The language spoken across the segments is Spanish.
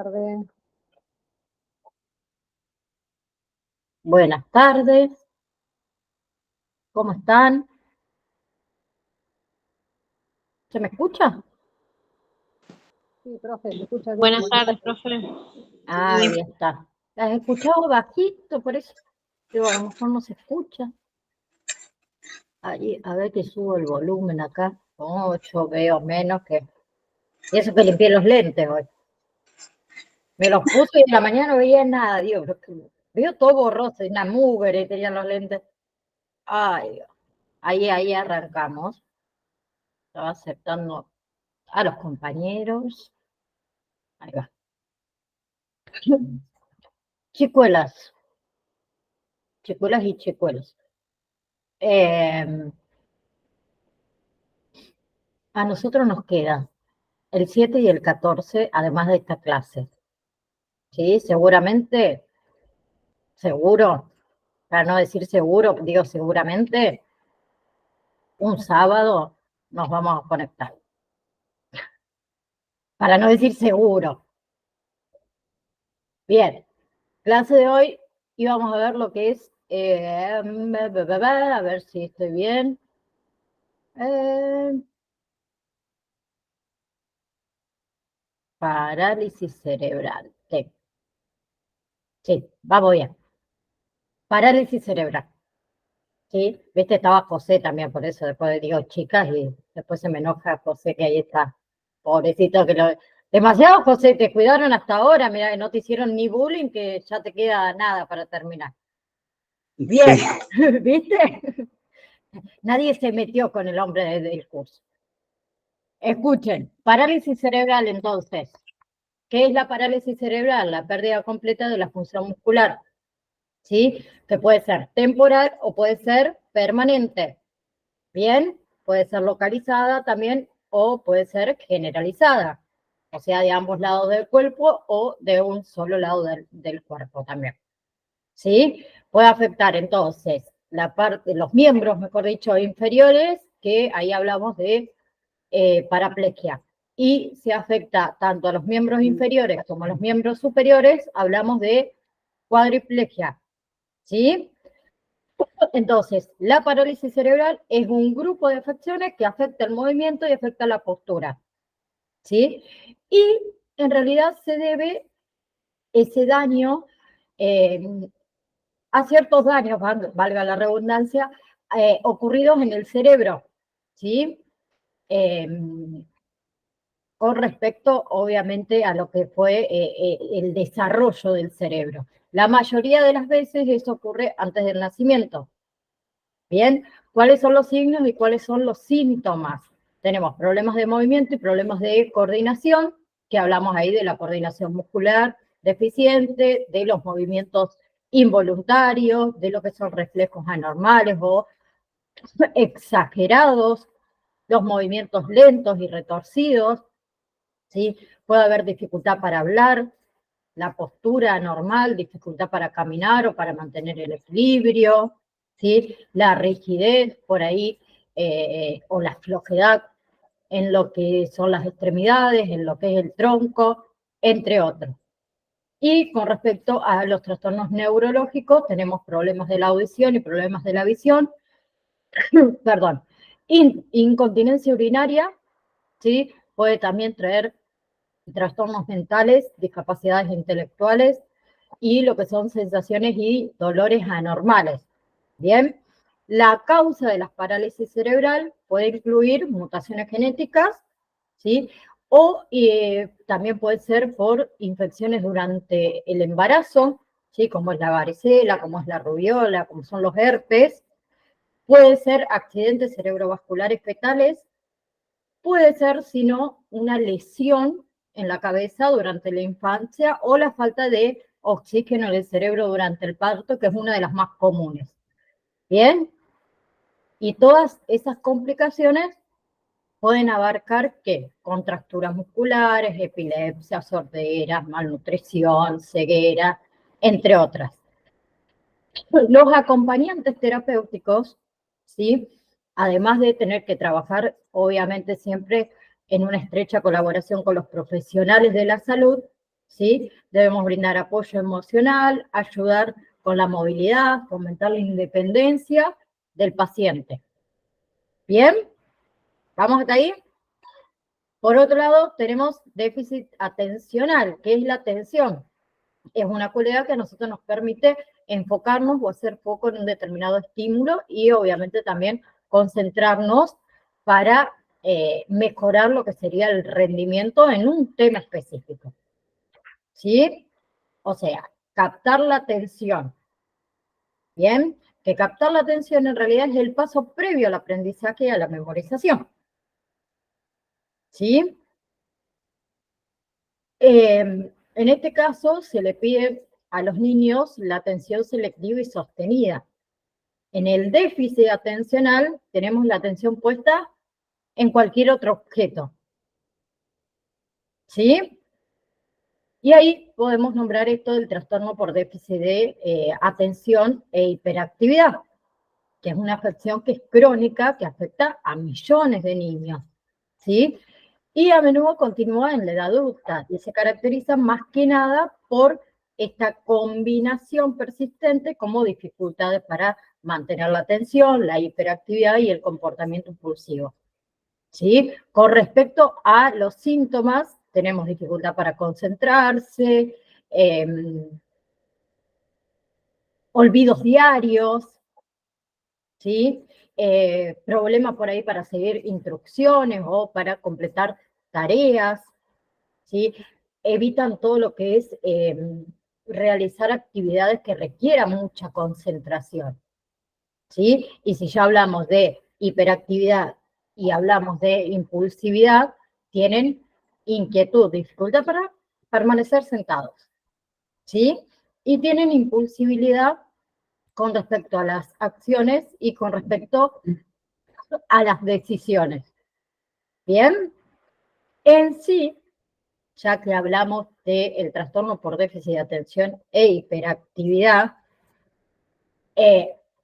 tarde. Buenas tardes. ¿Cómo están? ¿Se me escucha? Sí, profe, ¿se escucha bien? Buenas tardes, profe. Ahí está. Las he escuchado bajito, por eso. Pero a lo mejor no se escucha. Ahí, a ver que subo el volumen acá. Oh, yo veo menos que... Y eso que limpié los lentes hoy. Me los puse y en la mañana no veía nada, Dios. Veo todo borroso, una mugre tenían los lentes. Ay, Dios. Ahí arrancamos. Estaba aceptando a los compañeros. Ahí va. Chicuelas y chicuelos. A nosotros nos queda el 7 y el 14, además de esta clase. ¿Sí? Seguramente, seguro, para no decir seguro, digo seguramente, un sábado nos vamos a conectar. Para no decir seguro. Bien, clase de hoy y vamos a ver lo que es, a ver si estoy bien. Parálisis cerebral. Sí, vamos bien. Parálisis cerebral. Sí, viste, estaba José también, por eso después digo chicas y después se me enoja José que ahí está. Pobrecito que lo... Demasiado, José, te cuidaron hasta ahora, mira, que no te hicieron ni bullying, que ya te queda nada para terminar. Bien, sí. ¿Viste? Nadie se metió con el hombre del curso. Escuchen, parálisis cerebral entonces. ¿Qué es la parálisis cerebral? La pérdida completa de la función muscular. ¿Sí? Que puede ser temporal o puede ser permanente. Bien, puede ser localizada también o puede ser generalizada, o sea, de ambos lados del cuerpo o de un solo lado del cuerpo también. ¿Sí? Puede afectar entonces la parte, los miembros, mejor dicho, inferiores, que ahí hablamos de paraplegia. Y si afecta tanto a los miembros inferiores como a los miembros superiores, hablamos de cuadriplegia. ¿Sí? Entonces, la parálisis cerebral es un grupo de afecciones que afecta el movimiento y afecta la postura. ¿Sí? Y en realidad se debe ese daño a ciertos daños, valga la redundancia, ocurridos en el cerebro. ¿Sí? Con respecto, obviamente, a lo que fue el desarrollo del cerebro. La mayoría de las veces eso ocurre antes del nacimiento. Bien, ¿cuáles son los signos y cuáles son los síntomas? Tenemos problemas de movimiento y problemas de coordinación, que hablamos ahí de la coordinación muscular deficiente, de los movimientos involuntarios, de lo que son reflejos anormales o exagerados, los movimientos lentos y retorcidos, ¿sí? Puede haber dificultad para hablar, la postura anormal, dificultad para caminar o para mantener el equilibrio, ¿sí? La rigidez por ahí o la flojedad en lo que son las extremidades, en lo que es el tronco, entre otros. Y con respecto a los trastornos neurológicos, tenemos problemas de la audición y problemas de la visión, perdón, incontinencia urinaria, ¿sí? Puede también traer trastornos mentales, discapacidades intelectuales y lo que son sensaciones y dolores anormales. Bien, la causa de la parálisis cerebral puede incluir mutaciones genéticas, ¿sí? O también puede ser por infecciones durante el embarazo, ¿sí? Como es la varicela, como es la rubiola, como son los herpes. Puede ser accidentes cerebrovasculares fetales. Puede ser, si no, una lesión en la cabeza durante la infancia o la falta de oxígeno en el cerebro durante el parto, que es una de las más comunes. ¿Bien? Y todas esas complicaciones pueden abarcar, ¿qué? Contracturas musculares, epilepsia, sordera, malnutrición, ceguera, entre otras. Los acompañantes terapéuticos, ¿sí? Además de tener que trabajar, obviamente, siempre en una estrecha colaboración con los profesionales de la salud, ¿sí? Debemos brindar apoyo emocional, ayudar con la movilidad, fomentar la independencia del paciente. ¿Bien? ¿Vamos hasta ahí? Por otro lado, tenemos déficit atencional. ¿Qué es la atención? Es una cualidad que a nosotros nos permite enfocarnos o hacer foco en un determinado estímulo y obviamente también concentrarnos para mejorar lo que sería el rendimiento en un tema específico. ¿Sí? O sea, captar la atención. ¿Bien? Que captar la atención en realidad es el paso previo al aprendizaje y a la memorización. ¿Sí? En este caso se le pide a los niños la atención selectiva y sostenida. En el déficit atencional tenemos la atención puesta en cualquier otro objeto. ¿Sí? Y ahí podemos nombrar esto del trastorno por déficit de atención e hiperactividad, que es una afección que es crónica, que afecta a millones de niños. ¿Sí? Y a menudo continúa en la edad adulta y se caracteriza más que nada por esta combinación persistente como dificultades para mantener la atención, la hiperactividad y el comportamiento impulsivo. ¿Sí? Con respecto a los síntomas, tenemos dificultad para concentrarse, olvidos diarios, ¿sí? Problemas por ahí para seguir instrucciones o para completar tareas, ¿sí? Evitan todo lo que es realizar actividades que requieran mucha concentración, ¿sí? Y si ya hablamos de hiperactividad y hablamos de impulsividad, tienen inquietud, dificultad para permanecer sentados, ¿sí? Y tienen impulsibilidad con respecto a las acciones y con respecto a las decisiones. ¿Bien? En sí, ya que hablamos del trastorno por déficit de atención e hiperactividad,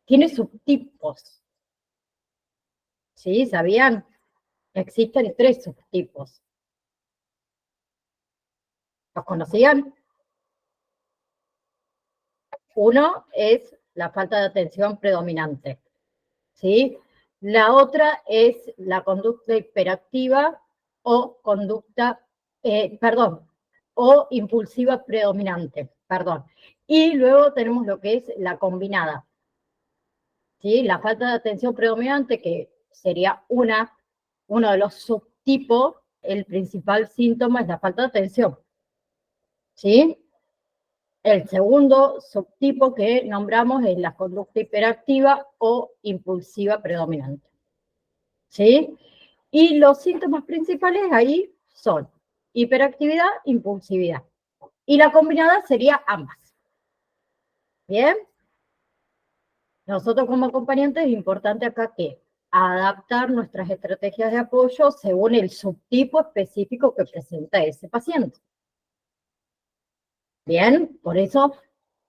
tiene subtipos. ¿Sí? ¿Sabían? Existen 3 subtipos. ¿Los conocían? Uno es la falta de atención predominante. ¿Sí? La otra es la conducta hiperactiva o conducta, o impulsiva predominante, perdón. Y luego tenemos lo que es la combinada. ¿Sí? La falta de atención predominante, que sería uno de los subtipos, el principal síntoma es la falta de atención. ¿Sí? El segundo subtipo que nombramos es la conducta hiperactiva o impulsiva predominante. ¿Sí? Y los síntomas principales ahí son hiperactividad, impulsividad. Y la combinada sería ambas. ¿Bien? Nosotros como acompañantes es importante acá que adaptar nuestras estrategias de apoyo según el subtipo específico que presenta ese paciente. Bien, por eso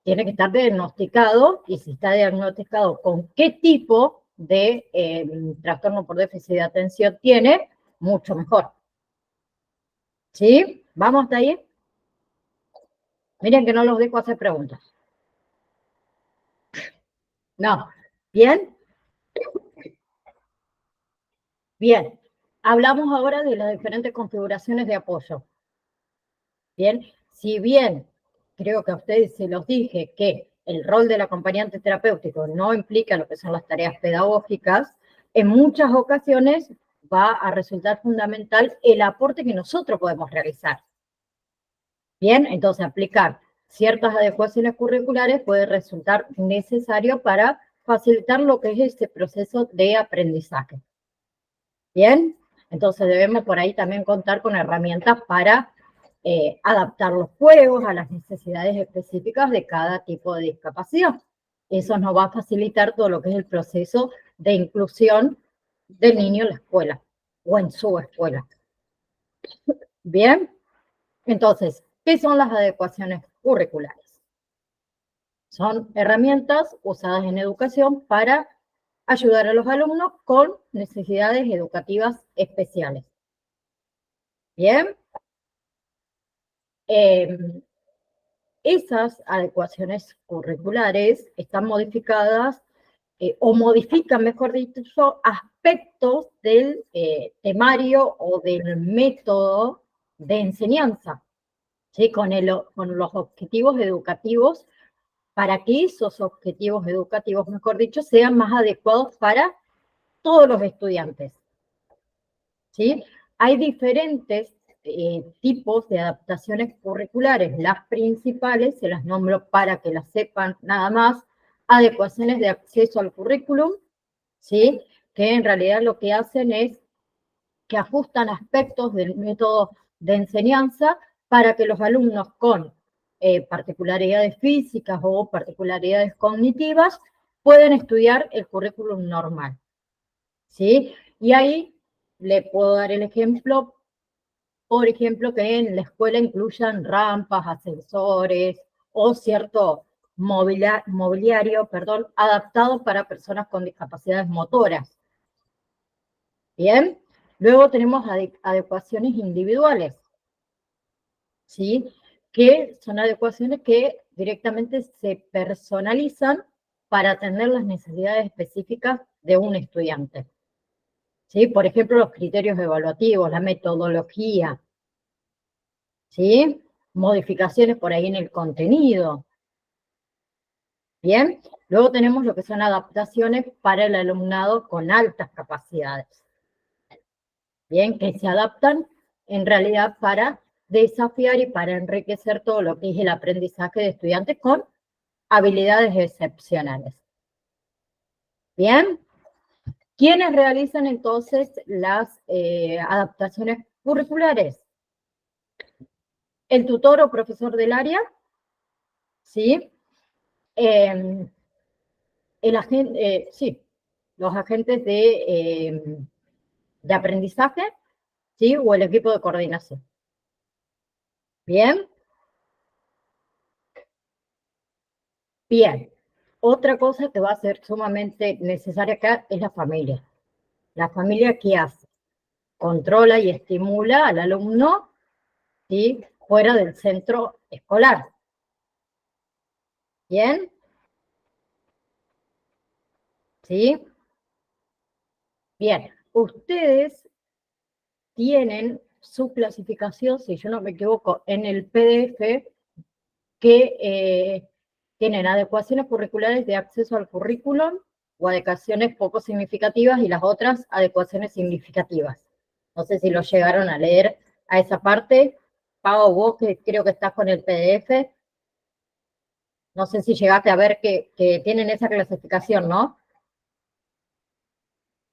tiene que estar diagnosticado, y si está diagnosticado con qué tipo de trastorno por déficit de atención tiene, mucho mejor. ¿Sí? ¿Vamos hasta ahí? Miren que no los dejo hacer preguntas. No. ¿Bien? Bien. Hablamos ahora de las diferentes configuraciones de apoyo. Bien, si bien creo que a ustedes se los dije que el rol del acompañante terapéutico no implica lo que son las tareas pedagógicas, en muchas ocasiones va a resultar fundamental el aporte que nosotros podemos realizar. Bien, entonces aplicar ciertas adecuaciones curriculares puede resultar necesario para facilitar lo que es este proceso de aprendizaje. Bien, entonces debemos por ahí también contar con herramientas para adaptar los juegos a las necesidades específicas de cada tipo de discapacidad. Eso nos va a facilitar todo lo que es el proceso de inclusión del niño en la escuela o en su escuela. Bien, entonces, ¿qué son las adecuaciones curriculares? Son herramientas usadas en educación para ayudar a los alumnos con necesidades educativas especiales. Bien. esas adecuaciones curriculares están modificadas o modifican, mejor dicho, aspectos del temario o del método de enseñanza, ¿sí? Con los objetivos educativos, para que esos objetivos educativos, mejor dicho, sean más adecuados para todos los estudiantes, ¿sí? Hay diferentes tipos de adaptaciones curriculares. Las principales, se las nombro para que las sepan nada más: adecuaciones de acceso al currículum, ¿sí? Que en realidad lo que hacen es que ajustan aspectos del método de enseñanza para que los alumnos con particularidades físicas o particularidades cognitivas puedan estudiar el currículum normal, ¿sí? Y ahí le puedo dar el ejemplo, por ejemplo, que en la escuela incluyan rampas, ascensores o cierto mobiliario, adaptado para personas con discapacidades motoras. Bien, luego tenemos adecuaciones individuales, ¿sí? Que son adecuaciones que directamente se personalizan para atender las necesidades específicas de un estudiante, ¿sí? Por ejemplo, los criterios evaluativos, la metodología, ¿sí? Modificaciones por ahí en el contenido. Bien, luego tenemos lo que son adaptaciones para el alumnado con altas capacidades. Bien, que se adaptan en realidad para desafiar y para enriquecer todo lo que es el aprendizaje de estudiantes con habilidades excepcionales. Bien, ¿quiénes realizan entonces las adaptaciones curriculares? El tutor o profesor del área, ¿sí? El agente, sí, los agentes de aprendizaje, ¿sí? O el equipo de coordinación. Bien. Bien. Otra cosa que va a ser sumamente necesaria acá es la familia. La familia, ¿qué hace? Controla y estimula al alumno, ¿sí? Fuera del centro escolar. ¿Bien? ¿Sí? Bien. Ustedes tienen su clasificación, si yo no me equivoco, en el PDF, que tienen adecuaciones curriculares de acceso al currículum o adecuaciones poco significativas y las otras adecuaciones significativas. No sé si lo llegaron a leer a esa parte. Pau, vos que creo que estás con el PDF, no sé si llegaste a ver que tienen esa clasificación, ¿no?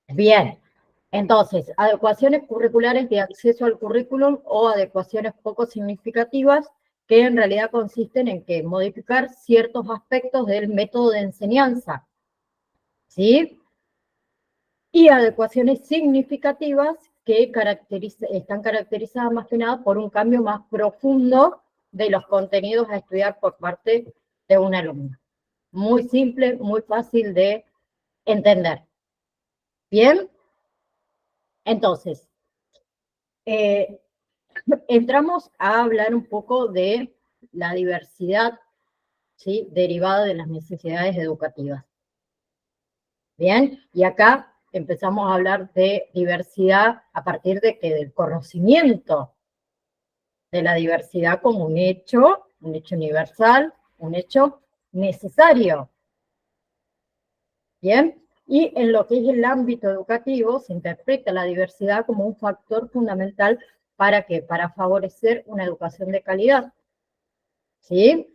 Bien. Entonces, adecuaciones curriculares de acceso al currículum o adecuaciones poco significativas, que en realidad consisten en que modificar ciertos aspectos del método de enseñanza, ¿sí? Y adecuaciones significativas que están caracterizadas más que nada por un cambio más profundo de los contenidos a estudiar por parte de un alumno. Muy simple, muy fácil de entender. ¿Bien? Entonces, entramos a hablar un poco de la diversidad, ¿sí? Derivada de las necesidades educativas. Bien, y acá empezamos a hablar de diversidad a partir de que del conocimiento de la diversidad como un hecho universal, un hecho necesario. Bien, y en lo que es el ámbito educativo se interpreta la diversidad como un factor fundamental para ¿qué? Para favorecer una educación de calidad. ¿Sí?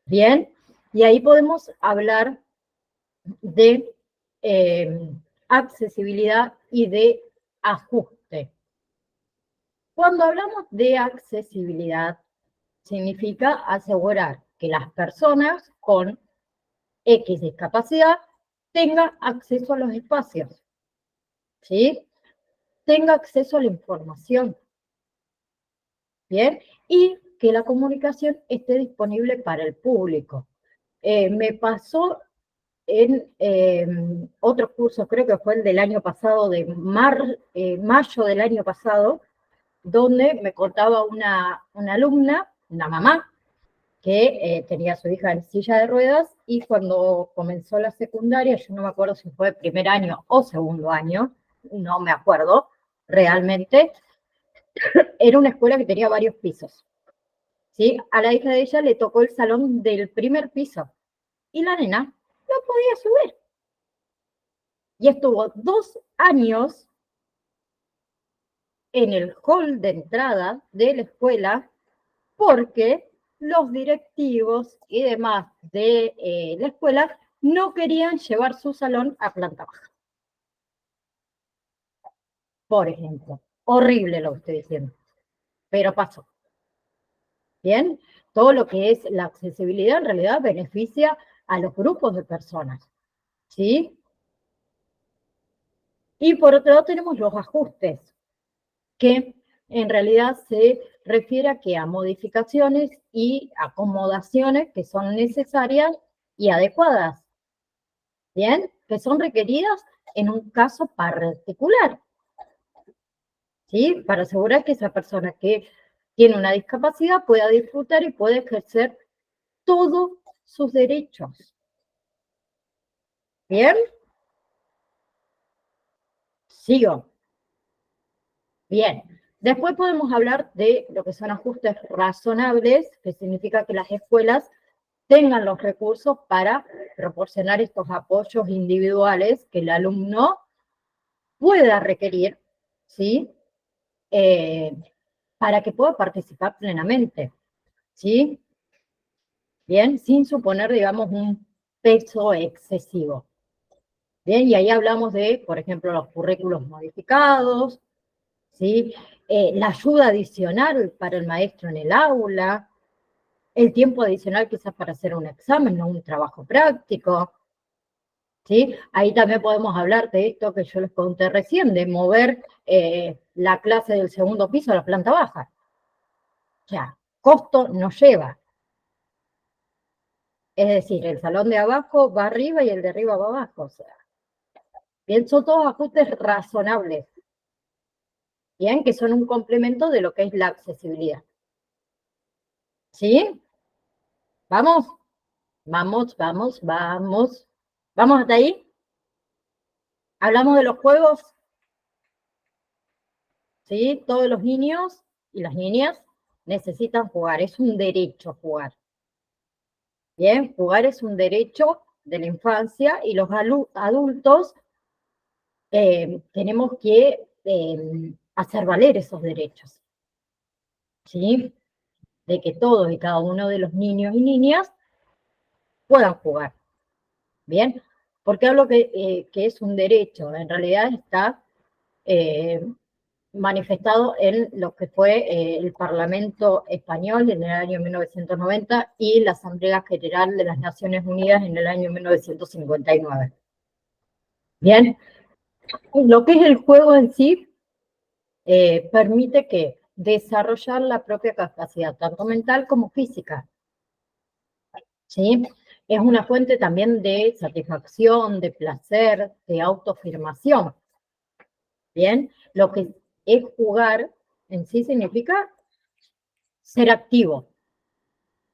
Bien, y ahí podemos hablar de accesibilidad y de ajuste. Cuando hablamos de accesibilidad, significa asegurar que las personas con X discapacidad tengan acceso a los espacios, ¿sí? Tenga acceso a la información, ¿bien? Y que la comunicación esté disponible para el público. Me pasó en otro curso, creo que fue el del año pasado, de mayo del año pasado, donde me contaba una alumna, una mamá, que tenía a su hija en silla de ruedas y cuando comenzó la secundaria, yo no me acuerdo si fue primer año o segundo año, no me acuerdo realmente, era una escuela que tenía varios pisos. ¿Sí? A la hija de ella le tocó el salón del primer piso y la nena no podía subir. Y estuvo 2 años en el hall de entrada de la escuela porque los directivos y demás de la escuela no querían llevar su salón a planta baja. Por ejemplo, horrible lo que estoy diciendo, pero pasó. Bien, todo lo que es la accesibilidad en realidad beneficia a los grupos de personas, ¿sí? Y por otro lado tenemos los ajustes, que en realidad se refiere a que a modificaciones y acomodaciones que son necesarias y adecuadas, ¿bien? Que son requeridas en un caso particular, ¿sí? Para asegurar que esa persona que tiene una discapacidad pueda disfrutar y pueda ejercer todos sus derechos, ¿bien? Sigo. Bien. Después podemos hablar de lo que son ajustes razonables, que significa que las escuelas tengan los recursos para proporcionar estos apoyos individuales que el alumno pueda requerir, ¿sí? Eh, para que pueda participar plenamente, ¿sí? Bien, sin suponer, digamos, un peso excesivo. Bien, y ahí hablamos de, por ejemplo, los currículos modificados, ¿sí? La ayuda adicional para el maestro en el aula, el tiempo adicional quizás para hacer un examen o un trabajo práctico, ¿sí? Ahí también podemos hablar de esto que yo les conté recién, de mover la clase del segundo piso a la planta baja. O sea, costo no lleva. Es decir, el salón de abajo va arriba y el de arriba va abajo. O sea, bien, son todos ajustes razonables, bien, que son un complemento de lo que es la accesibilidad. ¿Sí? ¿Vamos? Vamos, vamos, vamos. ¿Vamos hasta ahí? Hablamos de los juegos, ¿sí? Todos los niños y las niñas necesitan jugar, es un derecho jugar. Bien, jugar es un derecho de la infancia y los adultos tenemos que hacer valer esos derechos, ¿sí? De que todos y cada uno de los niños y niñas puedan jugar, ¿bien? Porque hablo que es un derecho, en realidad está eh, manifestado en lo que fue el Parlamento Español en el año 1990 y la Asamblea General de las Naciones Unidas en el año 1959. Bien, lo que es el juego en sí permite que desarrollar la propia capacidad, tanto mental como física, ¿sí? Es una fuente también de satisfacción, de placer, de autoafirmación, ¿bien? Lo que es jugar en sí significa ser activo,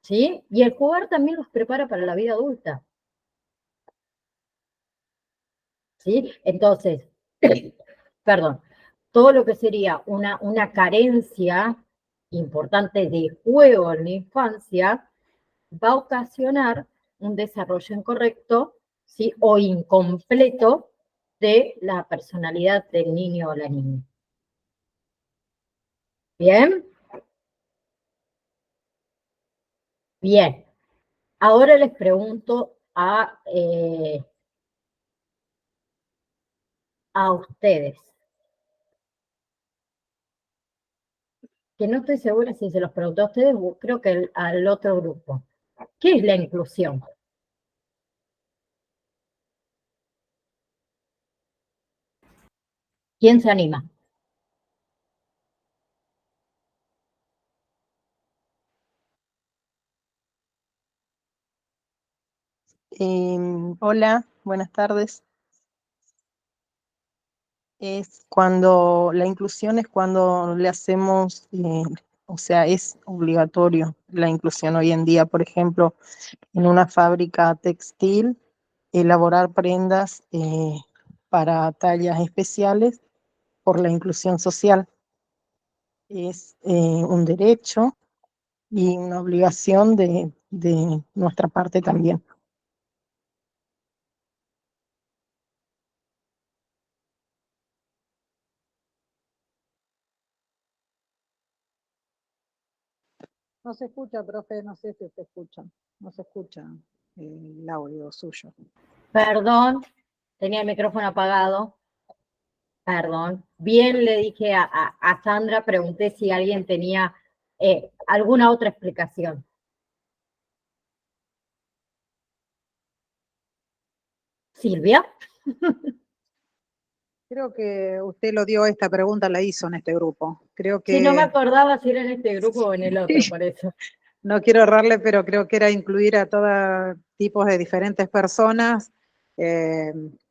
¿sí? Y el jugar también los prepara para la vida adulta, ¿sí? Entonces, perdón, todo lo que sería una carencia importante de juego en la infancia va a ocasionar un desarrollo incorrecto, ¿sí? O incompleto de la personalidad del niño o la niña. ¿Bien? Bien. Ahora les pregunto a ustedes, que no estoy segura si se los pregunto a ustedes o creo que al otro grupo. ¿Qué es la inclusión? ¿Quién se anima? Hola, buenas tardes. Es cuando la inclusión es cuando le hacemos, o sea, es obligatorio la inclusión hoy en día, por ejemplo, en una fábrica textil, elaborar prendas para tallas especiales por la inclusión social. Es un derecho y una obligación de nuestra parte también. No se escucha, profe, no sé si se escucha. No se escucha el audio suyo. Perdón, tenía el micrófono apagado. Perdón. Bien le dije a Sandra, pregunté si alguien tenía alguna otra explicación. Silvia. Creo que usted lo dio, esta pregunta la hizo en este grupo. Creo Si no me que, acordaba si era en este grupo o en el otro, por eso. no quiero errarle, pero creo que era incluir a todo tipos de diferentes personas.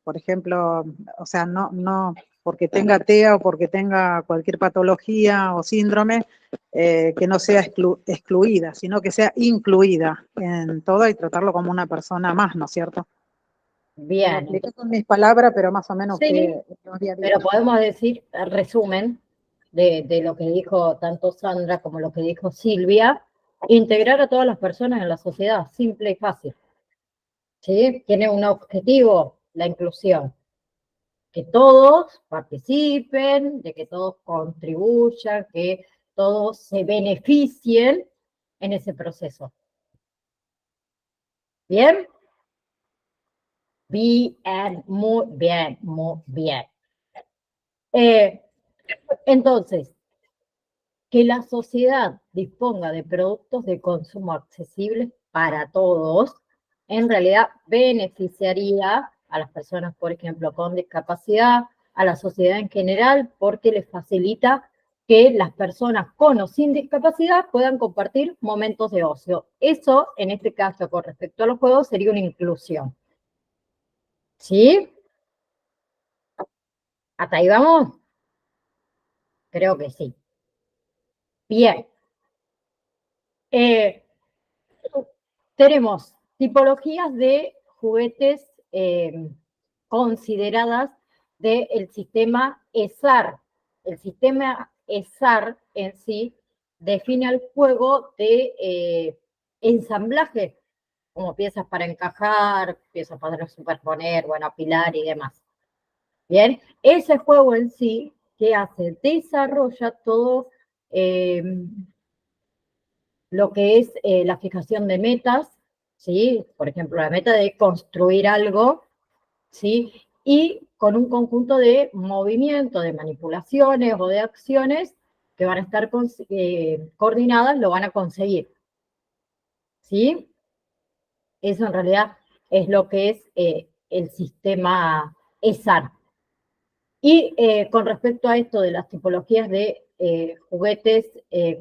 Por ejemplo, o sea, no porque tenga TEA o porque tenga cualquier patología o síndrome, que no sea excluida, sino que sea incluida en todo y tratarlo como una persona más, ¿no es cierto? Lo Bien. expliqué con mis palabras, pero más o menos Sí, que había dicho. pero podemos decir, resumen de lo que dijo tanto Sandra como lo que dijo Silvia, integrar a todas las personas en la sociedad, simple y fácil. ¿Sí? Tiene un objetivo, la inclusión. Que todos participen, de que todos contribuyan, que todos se beneficien en ese proceso. ¿Bien? Bien, muy bien, muy bien. Entonces, que la sociedad disponga de productos de consumo accesibles para todos, en realidad beneficiaría a las personas, por ejemplo, con discapacidad, a la sociedad en general, porque les facilita que las personas con o sin discapacidad puedan compartir momentos de ocio. Eso, en este caso, con respecto a los juegos, sería una inclusión. ¿Sí? ¿Hasta ahí vamos? Creo que sí. Bien. Tenemos tipologías de juguetes consideradas del sistema ESAR. El sistema ESAR en sí define el juego de ensamblaje, como piezas para encajar, piezas para superponer, bueno, apilar y demás. Bien, ese juego en sí, ¿qué hace? Desarrolla todo lo que es la fijación de metas, ¿sí? Por ejemplo, la meta de construir algo, ¿sí? Y con un conjunto de movimientos, de manipulaciones o de acciones que van a estar coordinadas, lo van a conseguir, ¿sí? Eso en realidad es lo que es el sistema ESAR. Y con respecto a esto de las tipologías de juguetes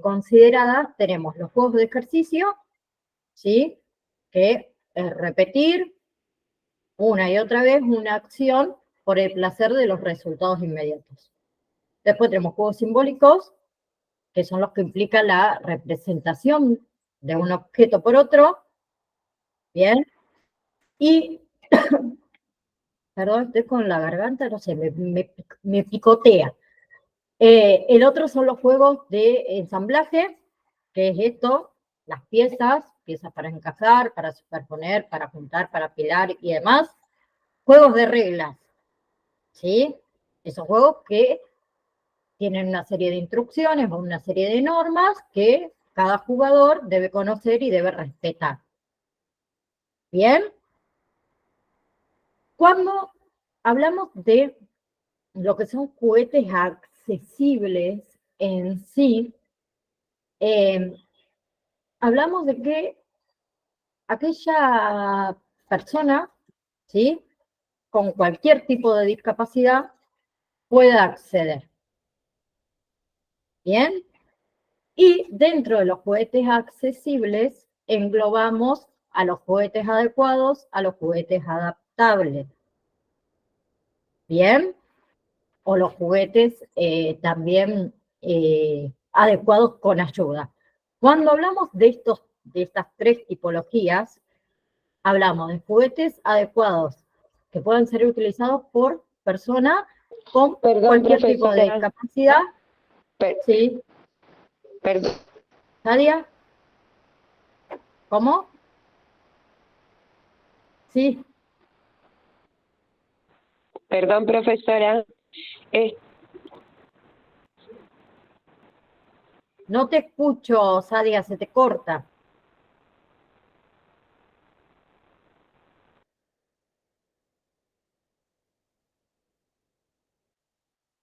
consideradas, tenemos los juegos de ejercicio, ¿sí? Que es repetir una y otra vez una acción por el placer de los resultados inmediatos. Después tenemos juegos simbólicos, que son los que implican la representación de un objeto por otro, ¿bien? Y, perdón, estoy con la garganta, no sé, me picotea. El otro son los juegos de ensamblaje, que es esto, las piezas para encajar, para superponer, para juntar, para apilar y demás. Juegos de reglas, ¿sí? Esos juegos que tienen una serie de instrucciones o una serie de normas que cada jugador debe conocer y debe respetar. ¿Bien? Cuando hablamos de lo que son juguetes accesibles en sí, hablamos de que aquella persona, ¿sí? Con cualquier tipo de discapacidad pueda acceder. ¿Bien? Y dentro de los juguetes accesibles englobamos a los juguetes adecuados, a los juguetes adaptables. ¿Bien? o los juguetes también adecuados con ayuda. Cuando hablamos de estas tres tipologías, hablamos de juguetes adecuados que pueden ser utilizados por personas con cualquier tipo de discapacidad. Sí. Perdón. ¿Nadia? ¿Cómo? Sí. Perdón, profesora. No te escucho, Sadia, se te corta.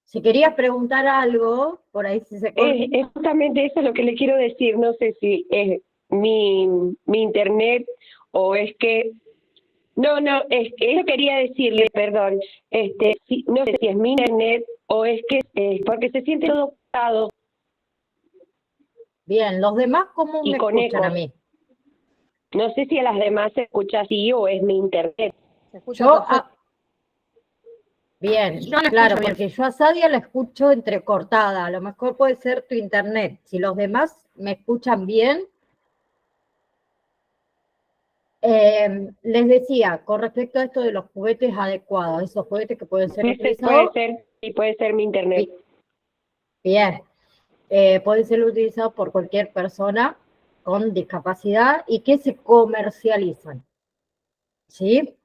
Si querías preguntar algo, por ahí si se corta. Es justamente eso lo que le quiero decir. No sé si es mi internet o es que... No, es que eso quería decirle, perdón. No sé si es mi internet o es que porque se siente todo ocupado. Bien, los demás, ¿cómo me escuchan a mí? No sé si a las demás se escucha así o es mi internet. Se escucha Bien, claro, porque yo a Sadia la escucho entrecortada, a lo mejor puede ser tu internet. Si los demás me escuchan bien, les decía, con respecto a esto de los juguetes adecuados, esos juguetes que pueden ser utilizados. Puede ser mi internet. Bien, pueden ser utilizados por cualquier persona con discapacidad y que se comercializan. ¿Sí?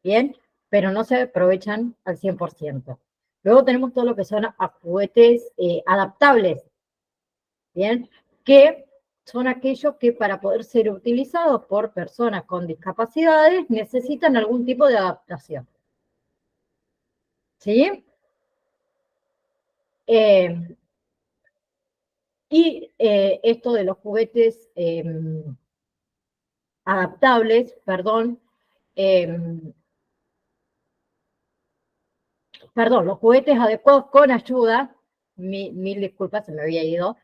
Bien, pero no se aprovechan al 100%. Luego tenemos todo lo que son juguetes adaptables, ¿bien? Que son aquellos que para poder ser utilizados por personas con discapacidades necesitan algún tipo de adaptación. ¿Sí? Esto de los juguetes adaptables, perdón, los juguetes adecuados con ayuda, mil disculpas, se me había ido,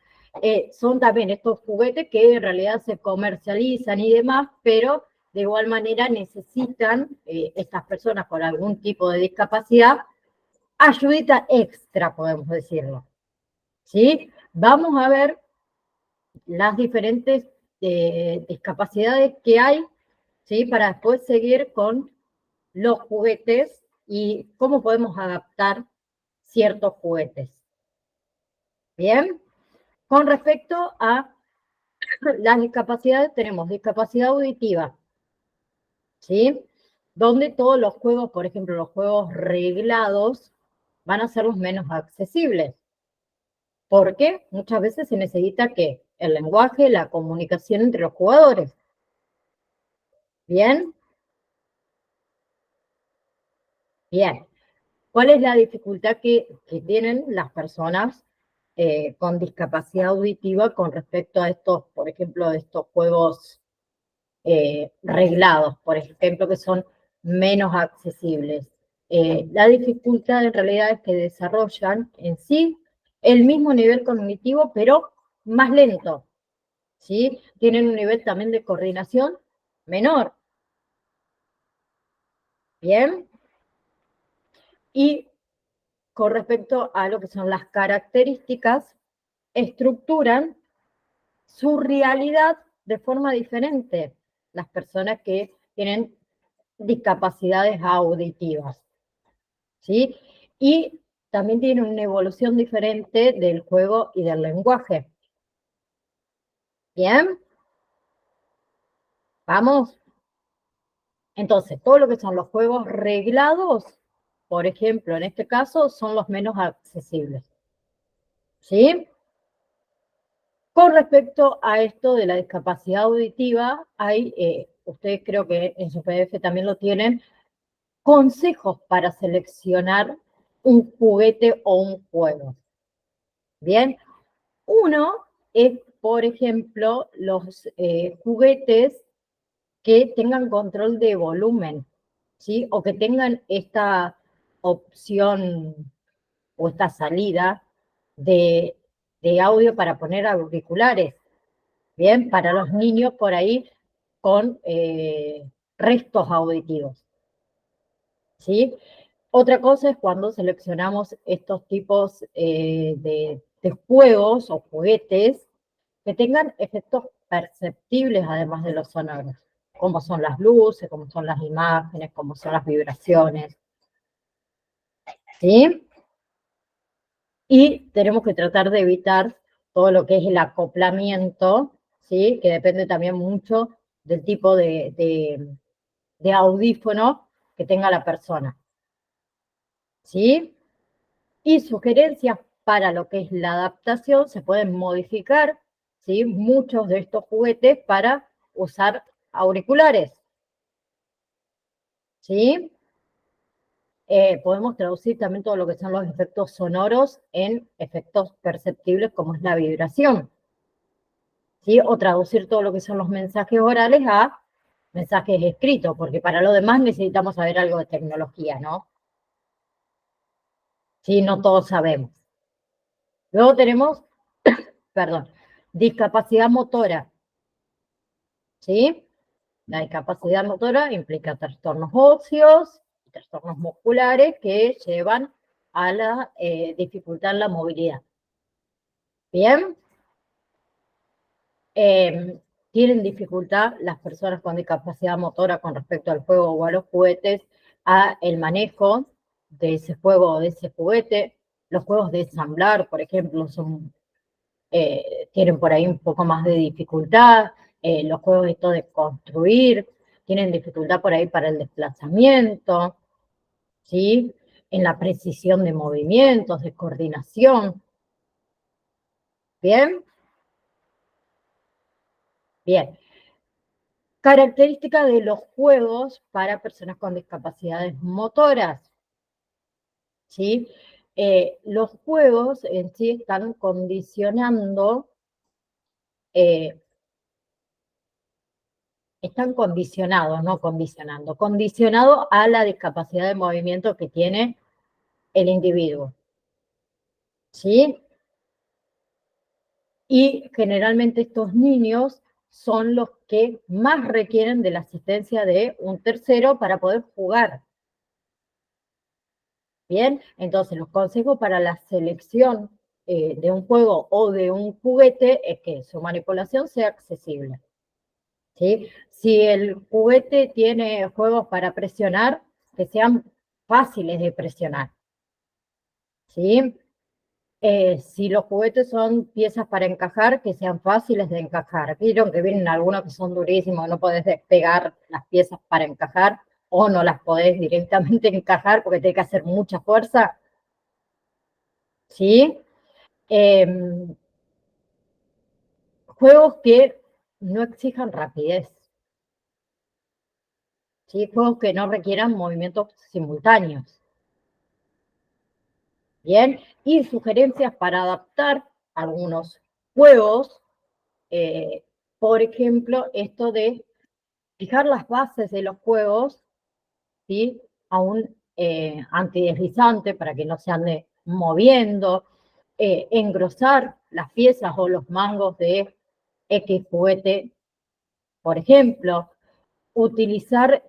son también estos juguetes que en realidad se comercializan y demás, pero de igual manera necesitan estas personas con algún tipo de discapacidad ayudita extra, podemos decirlo. ¿Sí? Vamos a ver las diferentes discapacidades que hay, ¿sí? Para después seguir con los juguetes y cómo podemos adaptar ciertos juguetes. Bien, con respecto a las discapacidades, tenemos discapacidad auditiva, ¿sí? Donde todos los juegos, por ejemplo, los juegos reglados, van a ser los menos accesibles. Porque muchas veces se necesita que el lenguaje, la comunicación entre los jugadores. ¿Bien? Bien. ¿Cuál es la dificultad que tienen las personas con discapacidad auditiva con respecto a estos, por ejemplo, estos juegos reglados, por ejemplo, que son menos accesibles? La dificultad en realidad es que desarrollan en sí el mismo nivel cognitivo, pero más lento, ¿sí? Tienen un nivel también de coordinación menor. ¿Bien? Y con respecto a lo que son las características, estructuran su realidad de forma diferente las personas que tienen discapacidades auditivas, ¿sí? Y también tienen una evolución diferente del juego y del lenguaje. ¿Bien? ¿Vamos? Entonces, todo lo que son los juegos reglados, por ejemplo, en este caso, son los menos accesibles. ¿Sí? Con respecto a esto de la discapacidad auditiva, hay, ustedes creo que en su PDF también lo tienen, consejos para seleccionar un juguete o un juego. Bien, uno es, por ejemplo, los juguetes que tengan control de volumen, ¿sí? O que tengan esta opción o esta salida de audio para poner auriculares. Bien, para los niños por ahí con restos auditivos. ¿Sí? Otra cosa es cuando seleccionamos estos tipos de juegos o juguetes que tengan efectos perceptibles además de los sonoros, como son las luces, como son las imágenes, como son las vibraciones. ¿Sí? Y tenemos que tratar de evitar todo lo que es el acoplamiento, ¿sí? Que depende también mucho del tipo de audífono que tenga la persona. ¿Sí? Y sugerencias para lo que es la adaptación, se pueden modificar, ¿sí? Muchos de estos juguetes para usar auriculares. ¿Sí? Podemos traducir también todo lo que son los efectos sonoros en efectos perceptibles como es la vibración. ¿Sí? O traducir todo lo que son los mensajes orales a mensajes escritos, porque para lo demás necesitamos saber algo de tecnología, ¿no? Sí, no todos sabemos. Luego tenemos, perdón, discapacidad motora. ¿Sí? La discapacidad motora implica trastornos óseos, trastornos musculares que llevan a la dificultad en la movilidad. Bien. Tienen dificultad las personas con discapacidad motora con respecto al juego o a los juguetes, a el manejo de ese juego o de ese juguete. Los juegos de ensamblar, por ejemplo, tienen por ahí un poco más de dificultad. Los juegos estos de construir tienen dificultad por ahí para el desplazamiento, ¿sí? En la precisión de movimientos, de coordinación. ¿Bien? Bien. Características de los juegos para personas con discapacidades motoras. ¿Sí? Los juegos en sí están condicionando, están condicionados, no condicionando, condicionado a la discapacidad de movimiento que tiene el individuo. ¿Sí? Y generalmente estos niños son los que más requieren de la asistencia de un tercero para poder jugar. Bien, entonces los consejos para la selección de un juego o de un juguete es que su manipulación sea accesible. ¿Sí? Si el juguete tiene juegos para presionar, que sean fáciles de presionar. ¿Sí? Si los juguetes son piezas para encajar, que sean fáciles de encajar. Vieron que vienen algunos que son durísimos, no podés despegar las piezas para encajar o no las podés directamente encajar porque tiene que hacer mucha fuerza. ¿Sí? Juegos que no exijan rapidez. ¿Sí? Juegos que no requieran movimientos simultáneos. Bien, y sugerencias para adaptar algunos juegos, por ejemplo, esto de fijar las bases de los juegos, ¿sí? A un antideslizante para que no se ande moviendo, engrosar las piezas o los mangos de X juguete, por ejemplo, utilizar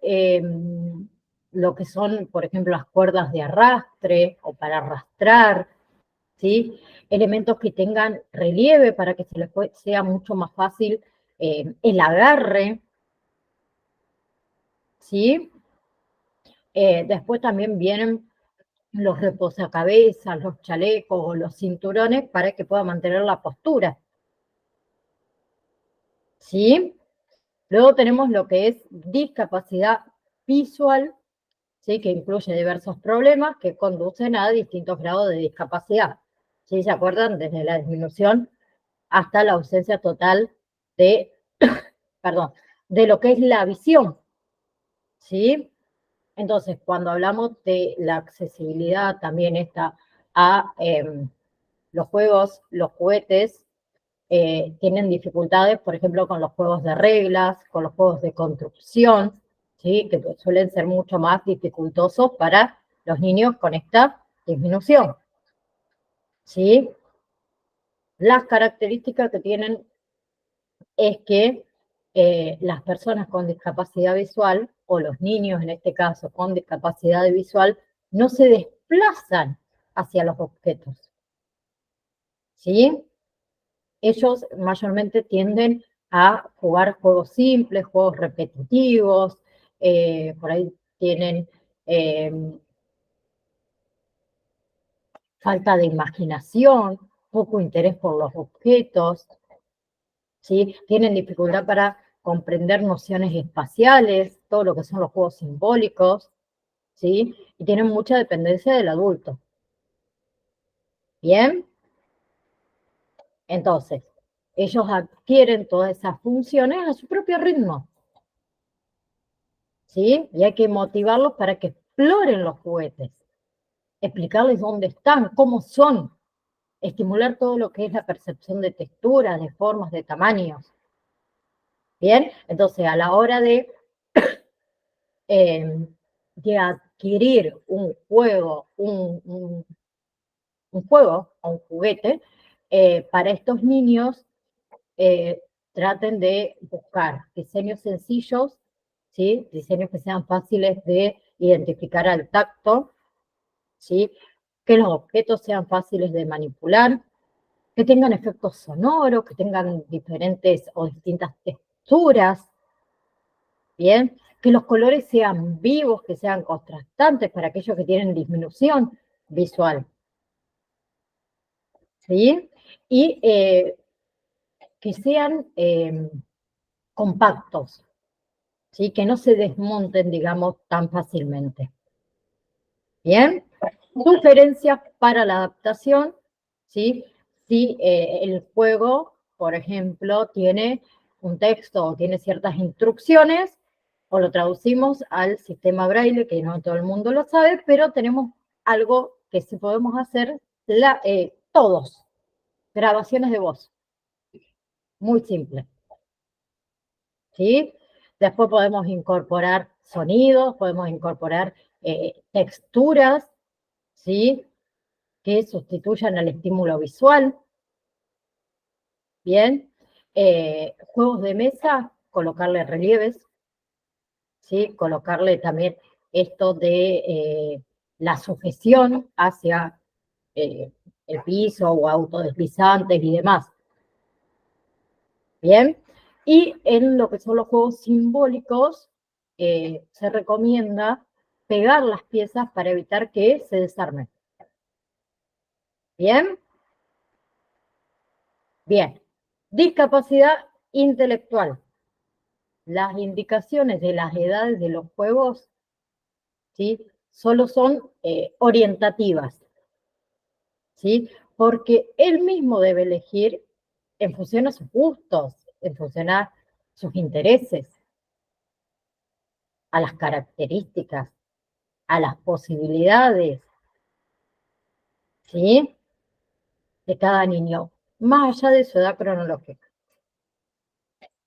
lo que son, por ejemplo, las cuerdas de arrastre o para arrastrar, ¿sí? Elementos que tengan relieve para que se les sea mucho más fácil el agarre, ¿sí? Después también vienen los reposacabezas, los chalecos o los cinturones para que pueda mantener la postura, ¿sí? Luego tenemos lo que es discapacidad visual, ¿sí? Que incluye diversos problemas que conducen a distintos grados de discapacidad. ¿Sí? ¿Se acuerdan? Desde la disminución hasta la ausencia total de, perdón, de lo que es la visión. ¿Sí? Entonces, cuando hablamos de la accesibilidad, también está a los juegos, los juguetes, tienen dificultades, por ejemplo, con los juegos de reglas, con los juegos de construcción, ¿sí? Que suelen ser mucho más dificultosos para los niños con esta disminución. ¿Sí? Las características que tienen es que las personas con discapacidad visual, o los niños en este caso con discapacidad visual, no se desplazan hacia los objetos, ¿sí? Ellos mayormente tienden a jugar juegos simples, juegos repetitivos, por ahí tienen falta de imaginación, poco interés por los objetos, ¿sí? Tienen dificultad para comprender nociones espaciales, todo lo que son los juegos simbólicos, ¿sí? Y tienen mucha dependencia del adulto. ¿Bien? Entonces, ellos adquieren todas esas funciones a su propio ritmo, ¿sí? Y hay que motivarlos para que exploren los juguetes, explicarles dónde están, cómo son, estimular todo lo que es la percepción de texturas, de formas, de tamaños. ¿Bien? Entonces, a la hora de adquirir un juego, un juego o un juguete, para estos niños traten de buscar diseños sencillos, ¿sí? Diseños que sean fáciles de identificar al tacto, ¿sí? Que los objetos sean fáciles de manipular, que tengan efectos sonoros, que tengan diferentes o distintas texturas, ¿bien? Que los colores sean vivos, que sean contrastantes para aquellos que tienen disminución visual, ¿sí? Y que sean compactos, ¿sí? Que no se desmonten, digamos, tan fácilmente. ¿Bien? Sugerencias para la adaptación, ¿sí? Si el juego, por ejemplo, tiene un texto o tiene ciertas instrucciones, o lo traducimos al sistema Braille, que no todo el mundo lo sabe, pero tenemos algo que sí podemos hacer todos, grabaciones de voz. Muy simple. ¿Sí? Después podemos incorporar sonidos, podemos incorporar texturas, ¿sí? Que sustituyan al estímulo visual. Bien. Juegos de mesa, colocarle relieves, ¿sí? Colocarle también esto de la sujeción hacia el piso o autodeslizantes y demás. Bien. Y en lo que son los juegos simbólicos, se recomienda pegar las piezas para evitar que se desarmen. ¿Bien? Bien. Discapacidad intelectual. Las indicaciones de las edades de los juegos, ¿sí? Solo son orientativas, ¿sí? Porque él mismo debe elegir en función a sus gustos, en función a sus intereses, a las características, a las posibilidades, ¿sí? De cada niño, más allá de su edad cronológica.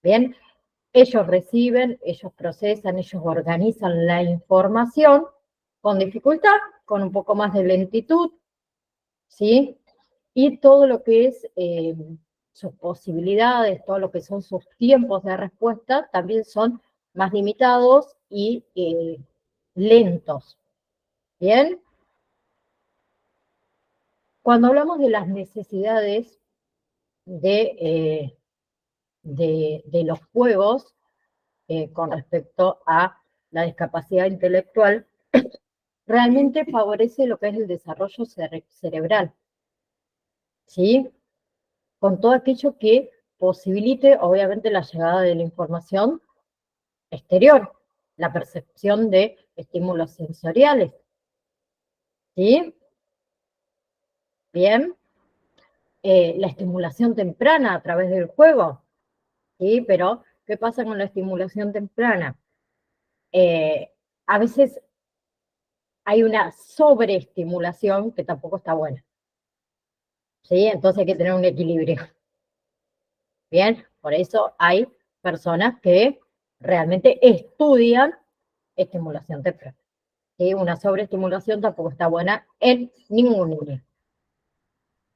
Bien, ellos reciben, ellos procesan, ellos organizan la información con dificultad, con un poco más de lentitud, ¿sí? Y todo lo que es sus posibilidades, todo lo que son sus tiempos de respuesta, también son más limitados y lentos. ¿Bien? Cuando hablamos de las necesidades de los juegos con respecto a la discapacidad intelectual, realmente favorece lo que es el desarrollo cerebral, ¿sí? Con todo aquello que posibilite, obviamente, la llegada de la información exterior, la percepción de estímulos sensoriales, ¿sí? Bien. La estimulación temprana a través del juego, ¿sí? Pero, ¿qué pasa con la estimulación temprana? A veces hay una sobreestimulación que tampoco está buena, ¿sí? Entonces hay que tener un equilibrio. Bien, por eso hay personas que realmente estudian estimulación temprana. ¿Sí? Una sobreestimulación tampoco está buena en ningún niño.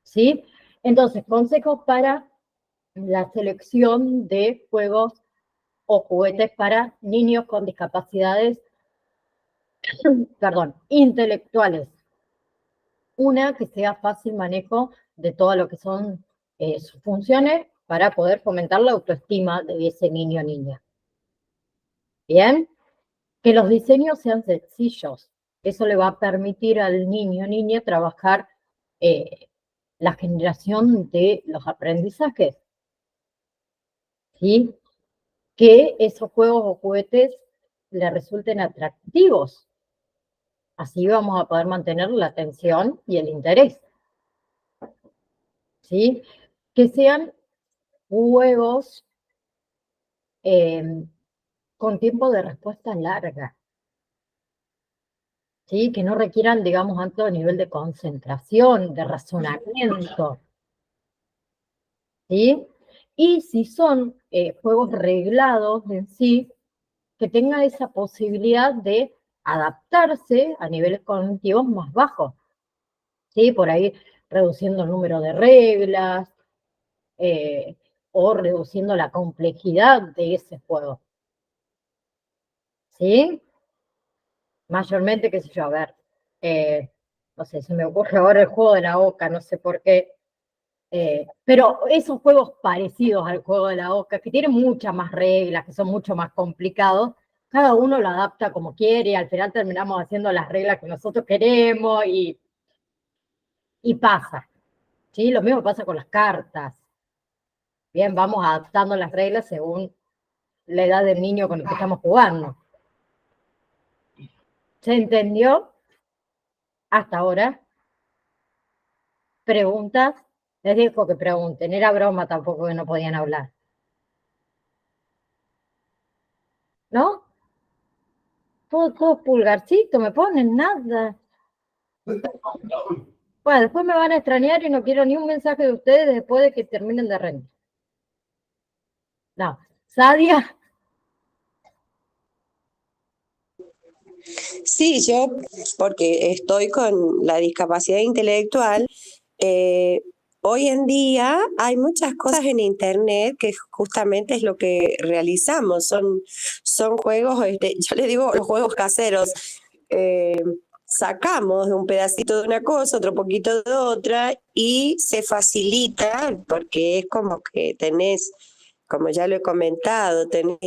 ¿Sí? Entonces, consejos para la selección de juegos o juguetes para niños con discapacidades perdón, intelectuales. Una, que sea fácil manejo de todo lo que son sus funciones para poder fomentar la autoestima de ese niño o niña. Bien, que los diseños sean sencillos. Eso le va a permitir al niño o niña trabajar la generación de los aprendizajes. ¿Sí? Que esos juegos o juguetes le resulten atractivos. Así vamos a poder mantener la atención y el interés. ¿Sí? Que sean juegos con tiempo de respuesta larga. ¿Sí? Que no requieran, digamos, alto nivel de concentración, de razonamiento. ¿Sí? Y si son juegos reglados en sí, que tenga esa posibilidad de adaptarse a niveles cognitivos más bajos. ¿Sí? Por ahí reduciendo el número de reglas o reduciendo la complejidad de ese juego. ¿Sí? Mayormente, qué sé yo, a ver, no sé, se me ocurre ahora el juego de la oca, no sé por qué, pero esos juegos parecidos al juego de la oca, que tienen muchas más reglas, que son mucho más complicados, cada uno lo adapta como quiere y al final terminamos haciendo las reglas que nosotros queremos y pasa. ¿Sí? Lo mismo pasa con las cartas. Bien, vamos adaptando las reglas según la edad del niño con el que estamos jugando. ¿Se entendió? Hasta ahora. ¿Preguntas? Les dijo que pregunten. Era broma tampoco que no podían hablar. ¿No? Todo pulgarcito me ponen, nada. Bueno, después me van a extrañar y no quiero ni un mensaje de ustedes después de que terminen de rendir. No. Sadia. Sí, yo, porque estoy con la discapacidad intelectual, hoy en día hay muchas cosas en internet que justamente es lo que realizamos, son juegos, yo le digo los juegos caseros. Sacamos un pedacito de una cosa, otro poquito de otra, y se facilita, porque es como que tenés, como ya lo he comentado, tenés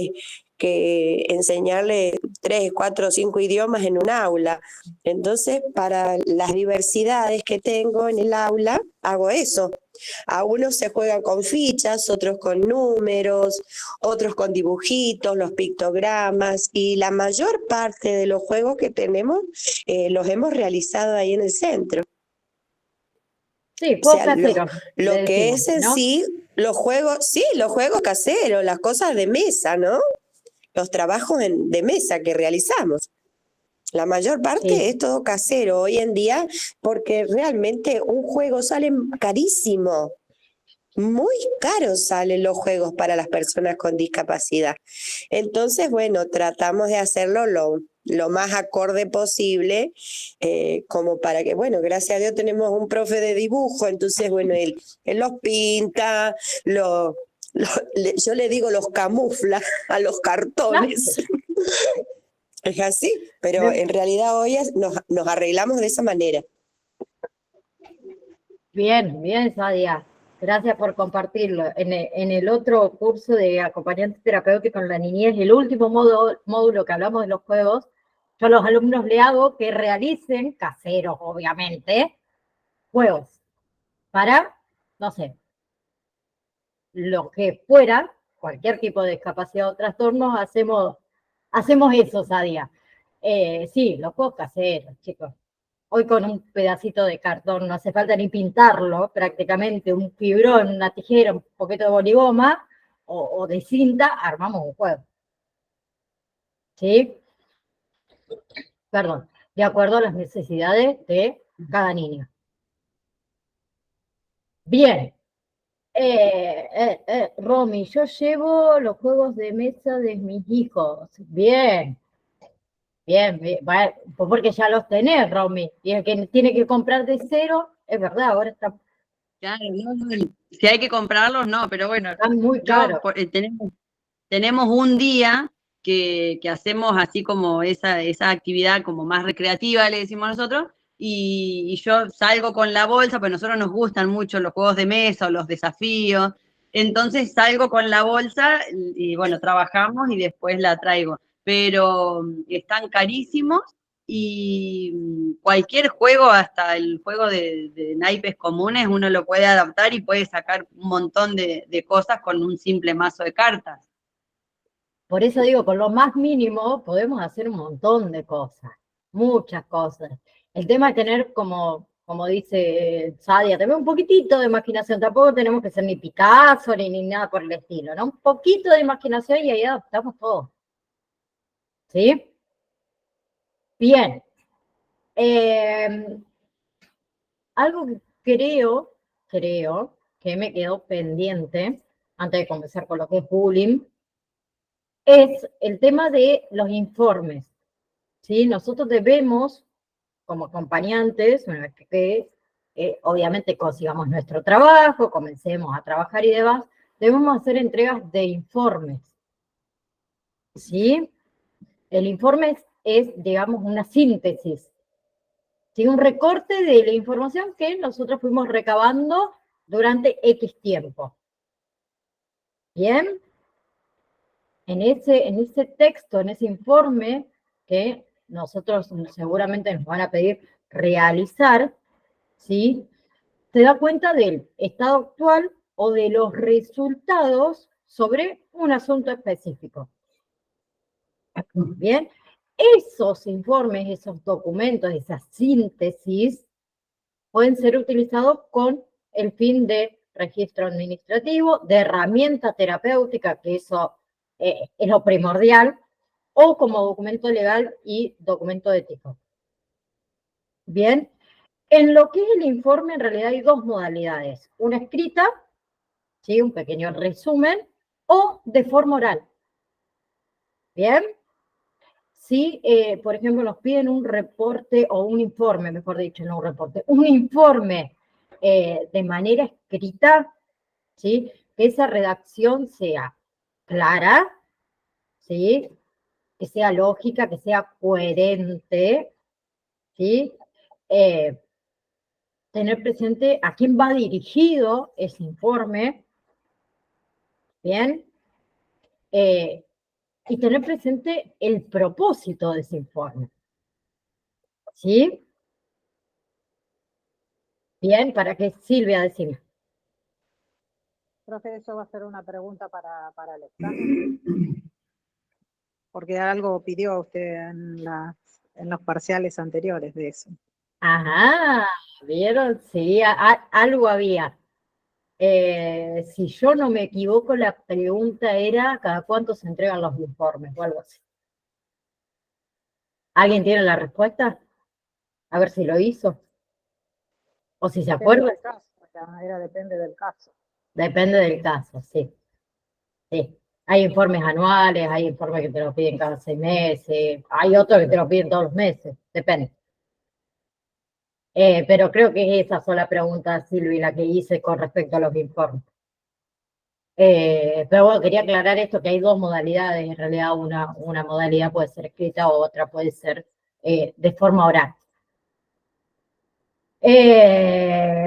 que enseñarle 3, 4, 5 idiomas en un aula. Entonces, para las diversidades que tengo en el aula, hago eso. A unos se juegan con fichas, otros con números, otros con dibujitos, los pictogramas, y la mayor parte de los juegos que tenemos los hemos realizado ahí en el centro. Sí, juegos caseros. Lo que decimos, es en ¿no? sí, los juegos caseros, las cosas de mesa, ¿no? Los trabajos de mesa que realizamos. La mayor parte Sí. es todo casero hoy en día, porque realmente un juego sale carísimo. Muy caros salen los juegos para las personas con discapacidad. Entonces, bueno, tratamos de hacerlo lo más acorde posible, como para que, bueno, gracias a Dios tenemos un profe de dibujo, entonces, bueno, él los pinta, yo le digo los camufla a los cartones. Es así, pero en realidad hoy nos arreglamos de esa manera. Bien, bien, Sadia. Gracias por compartirlo. En el otro curso de acompañante terapéutico en la niñez, el último módulo que hablamos de los juegos, yo a los alumnos le hago que realicen, caseros obviamente, juegos para, no sé, lo que fuera, cualquier tipo de discapacidad o trastornos, hacemos eso, Sadia. Sí, los juegos caseros, chicos. Hoy con un pedacito de cartón, no hace falta ni pintarlo, prácticamente un fibrón, una tijera, un poquito de boligoma o de cinta, armamos un juego. ¿Sí? Perdón, de acuerdo a las necesidades de cada niño. Bien. Romy, yo llevo los juegos de mesa de mis hijos. Bien. Bien, bueno, pues porque ya los tenés, Romy. Y el que tiene que comprar de cero, es verdad, ahora está. Claro, no, si hay que comprarlos, no, pero bueno, Están muy caros. tenemos un día que hacemos así como esa actividad como más recreativa, le decimos nosotros, y yo salgo con la bolsa, pues a nosotros nos gustan mucho los juegos de mesa o los desafíos, entonces salgo con la bolsa y bueno, trabajamos y después la traigo, pero están carísimos y cualquier juego, hasta el juego de naipes comunes, uno lo puede adaptar y puede sacar un montón de cosas con un simple mazo de cartas. Por eso digo, con lo más mínimo podemos hacer un montón de cosas, muchas cosas. El tema es tener, como dice Sadia, tener un poquitito de imaginación. Tampoco tenemos que ser ni Picasso ni nada por el estilo, ¿no? Un poquito de imaginación y ahí adaptamos todo. ¿Sí? Bien. Algo que creo que me quedó pendiente, antes de comenzar con lo que es bullying, es el tema de los informes. ¿Sí? Nosotros debemos, como acompañantes, una vez que obviamente consigamos nuestro trabajo, comencemos a trabajar y demás, debemos hacer entregas de informes. ¿Sí? El informe es, digamos, una síntesis, ¿sí? Un recorte de la información que nosotros fuimos recabando durante X tiempo. ¿Bien? En ese texto, en ese informe que nosotros seguramente nos van a pedir realizar, ¿sí? Se da cuenta del estado actual o de los resultados sobre un asunto específico. Bien, esos informes, esos documentos, esas síntesis, pueden ser utilizados con el fin de registro administrativo, de herramienta terapéutica, que eso es lo primordial, o como documento legal y documento ético. Bien, en lo que es el informe, en realidad hay dos modalidades. Una escrita, ¿sí? Un pequeño resumen, o de forma oral. Bien. Si, por ejemplo, nos piden un reporte o un informe, mejor dicho, no un reporte, un informe de manera escrita, ¿sí? Que esa redacción sea clara, ¿sí? Que sea lógica, que sea coherente, ¿sí? Tener presente a quién va dirigido ese informe, ¿bien? Y tener presente el propósito de ese informe, ¿sí? Bien, ¿para qué? Silvia, decime. Profe, eso va a ser una pregunta para el examen, porque algo pidió usted en los parciales anteriores de eso. Ajá, ¿vieron? Sí, algo había. Si yo no me equivoco, la pregunta era ¿cada cuánto se entregan los informes o algo así? ¿Alguien tiene la respuesta? A ver si lo hizo. O si se Depende acuerda. del caso, depende del caso. Depende del caso, sí. Sí. Hay informes anuales, hay informes que te lo piden cada 6 meses, hay otros que te lo piden todos los meses, depende. Pero creo que es esa sola pregunta, Silvi, la que hice con respecto a los informes. Pero bueno, quería aclarar esto, que hay dos modalidades, en realidad una modalidad puede ser escrita o otra puede ser de forma oral.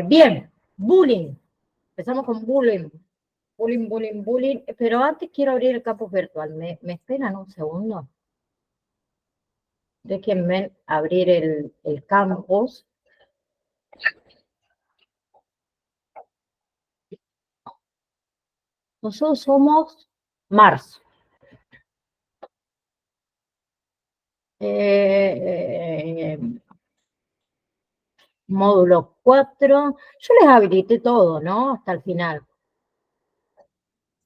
Bien, bullying. Empezamos con bullying. Bullying. Pero antes quiero abrir el campus virtual. ¿Me esperan un segundo? Déjenme abrir el campus. Nosotros somos marzo. Módulo 4. Yo les habilité todo, ¿no? Hasta el final.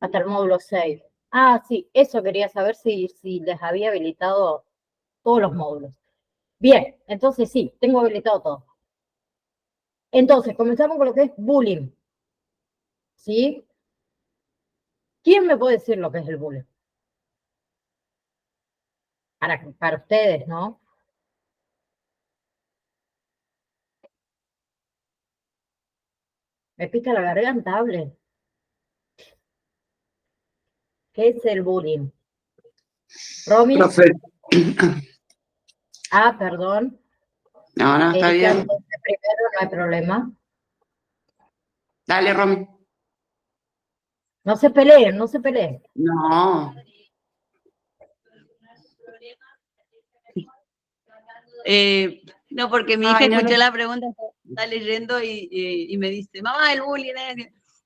Hasta el módulo 6. Ah, sí, eso quería saber si les había habilitado todos los módulos. Bien, entonces sí, tengo habilitado todo. Entonces, comenzamos con lo que es bullying. ¿Sí? ¿Quién me puede decir lo que es el bullying? Para ustedes, ¿no? Me pica la garganta, hable. ¿Qué es el bullying? Romy. Profe. Ah, perdón. No, está Erika, bien. entonces primero no hay problema. Dale, Romy. No se peleen, no se peleen. No. No, porque mi hija Ay, no, escuchó no. la pregunta, está leyendo y me dice, mamá, el bullying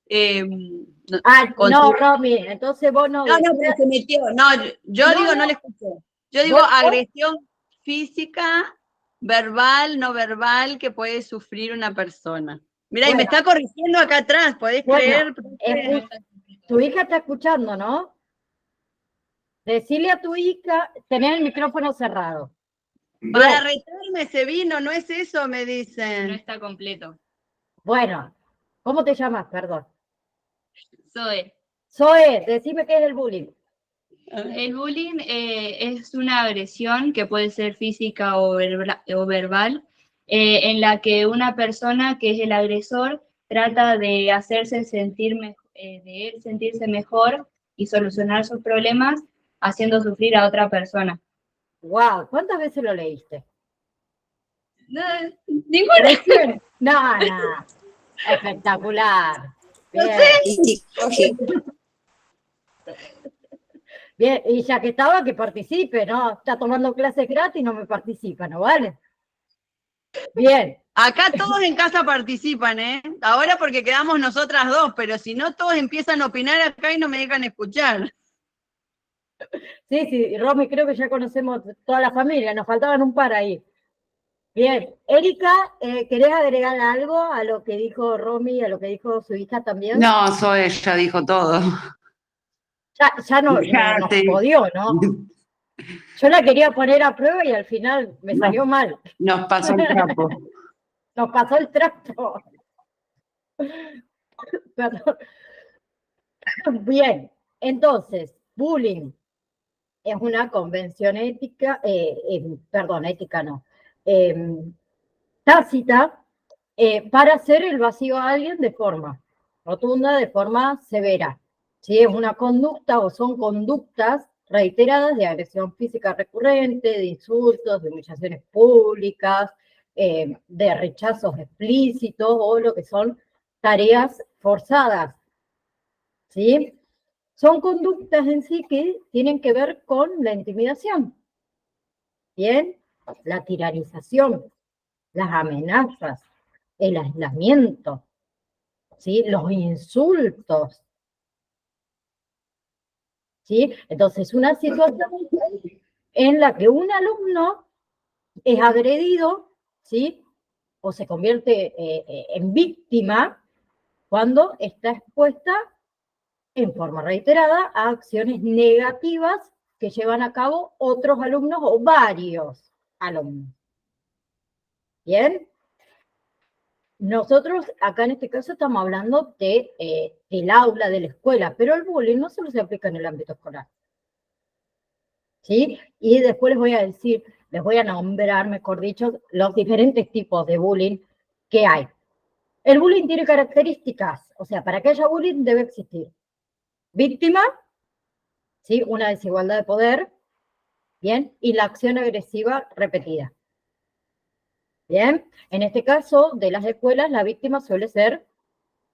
es... no, Ah, con no, su- Romy, entonces vos no No, decís. pero se metió. No, yo No, digo, no. no le escuché. Yo digo Vos- agresión física, verbal, no verbal, que puede sufrir una persona. Mira, y me Bueno. está corrigiendo acá atrás, ¿podés Bueno, creer? profe? tu hija está escuchando, ¿no? Decile a tu hija, tener el micrófono cerrado. Para Bien, retarme se vino, no es eso, me No dicen. está completo. bueno, ¿cómo te llamas? Perdón. Zoe, Zoe, decime qué es el bullying. el bullying es una agresión que puede ser física o verbal, en la que una persona que es el agresor trata de hacerse de él sentirse mejor y solucionar sus problemas haciendo sufrir a otra persona. Wow, ¿cuántas veces lo leíste? No, ninguna. Recién. No, no. Espectacular. No Bien. sé. Bien, y ya que estaba, que participe, ¿no? Está tomando clases gratis, no me participa, ¿no vale? Bien, Acá todos en casa participan, ¿eh? Ahora porque quedamos nosotras dos, pero si no, todos empiezan a opinar acá y no me dejan escuchar. sí, Romy, creo que ya conocemos toda la familia, nos faltaban un par ahí. Bien, Erika, ¿querés agregar algo a lo que dijo Romy, a lo que dijo su hija también? No, Zoe ya dijo todo. Ya no, nos Fíjate. jodió, ¿no? Yo la quería poner a prueba y al final me salió mal. Nos pasó el trapo. Nos pasó el trapo. Perdón. Bien, entonces, bullying es una convención ética, perdón, ética no, tácita, para hacer el vacío a alguien de forma rotunda, de forma severa. ¿Sí? Es una conducta o son conductas reiteradas de agresión física recurrente, de insultos, de humillaciones públicas, de rechazos explícitos o lo que son tareas forzadas. ¿Sí? Son conductas en sí que tienen que ver con la intimidación. Bien, la tiranización, las amenazas, el aislamiento, ¿sí? Los insultos. ¿Sí? Entonces, una situación en la que un alumno es agredido, ¿sí? O se convierte en víctima cuando está expuesta en forma reiterada a acciones negativas que llevan a cabo otros alumnos o varios alumnos. ¿Bien? Nosotros acá en este caso estamos hablando de el aula de la escuela, pero el bullying no solo se aplica en el ámbito escolar. ¿Sí? Y después les voy a decir, les voy a nombrar, mejor dicho, los diferentes tipos de bullying que hay. El bullying tiene características, o sea, para que haya bullying debe existir víctima, ¿sí? Una desigualdad de poder, ¿bien? Y la acción agresiva repetida. Bien, en este caso de las escuelas, la víctima suele ser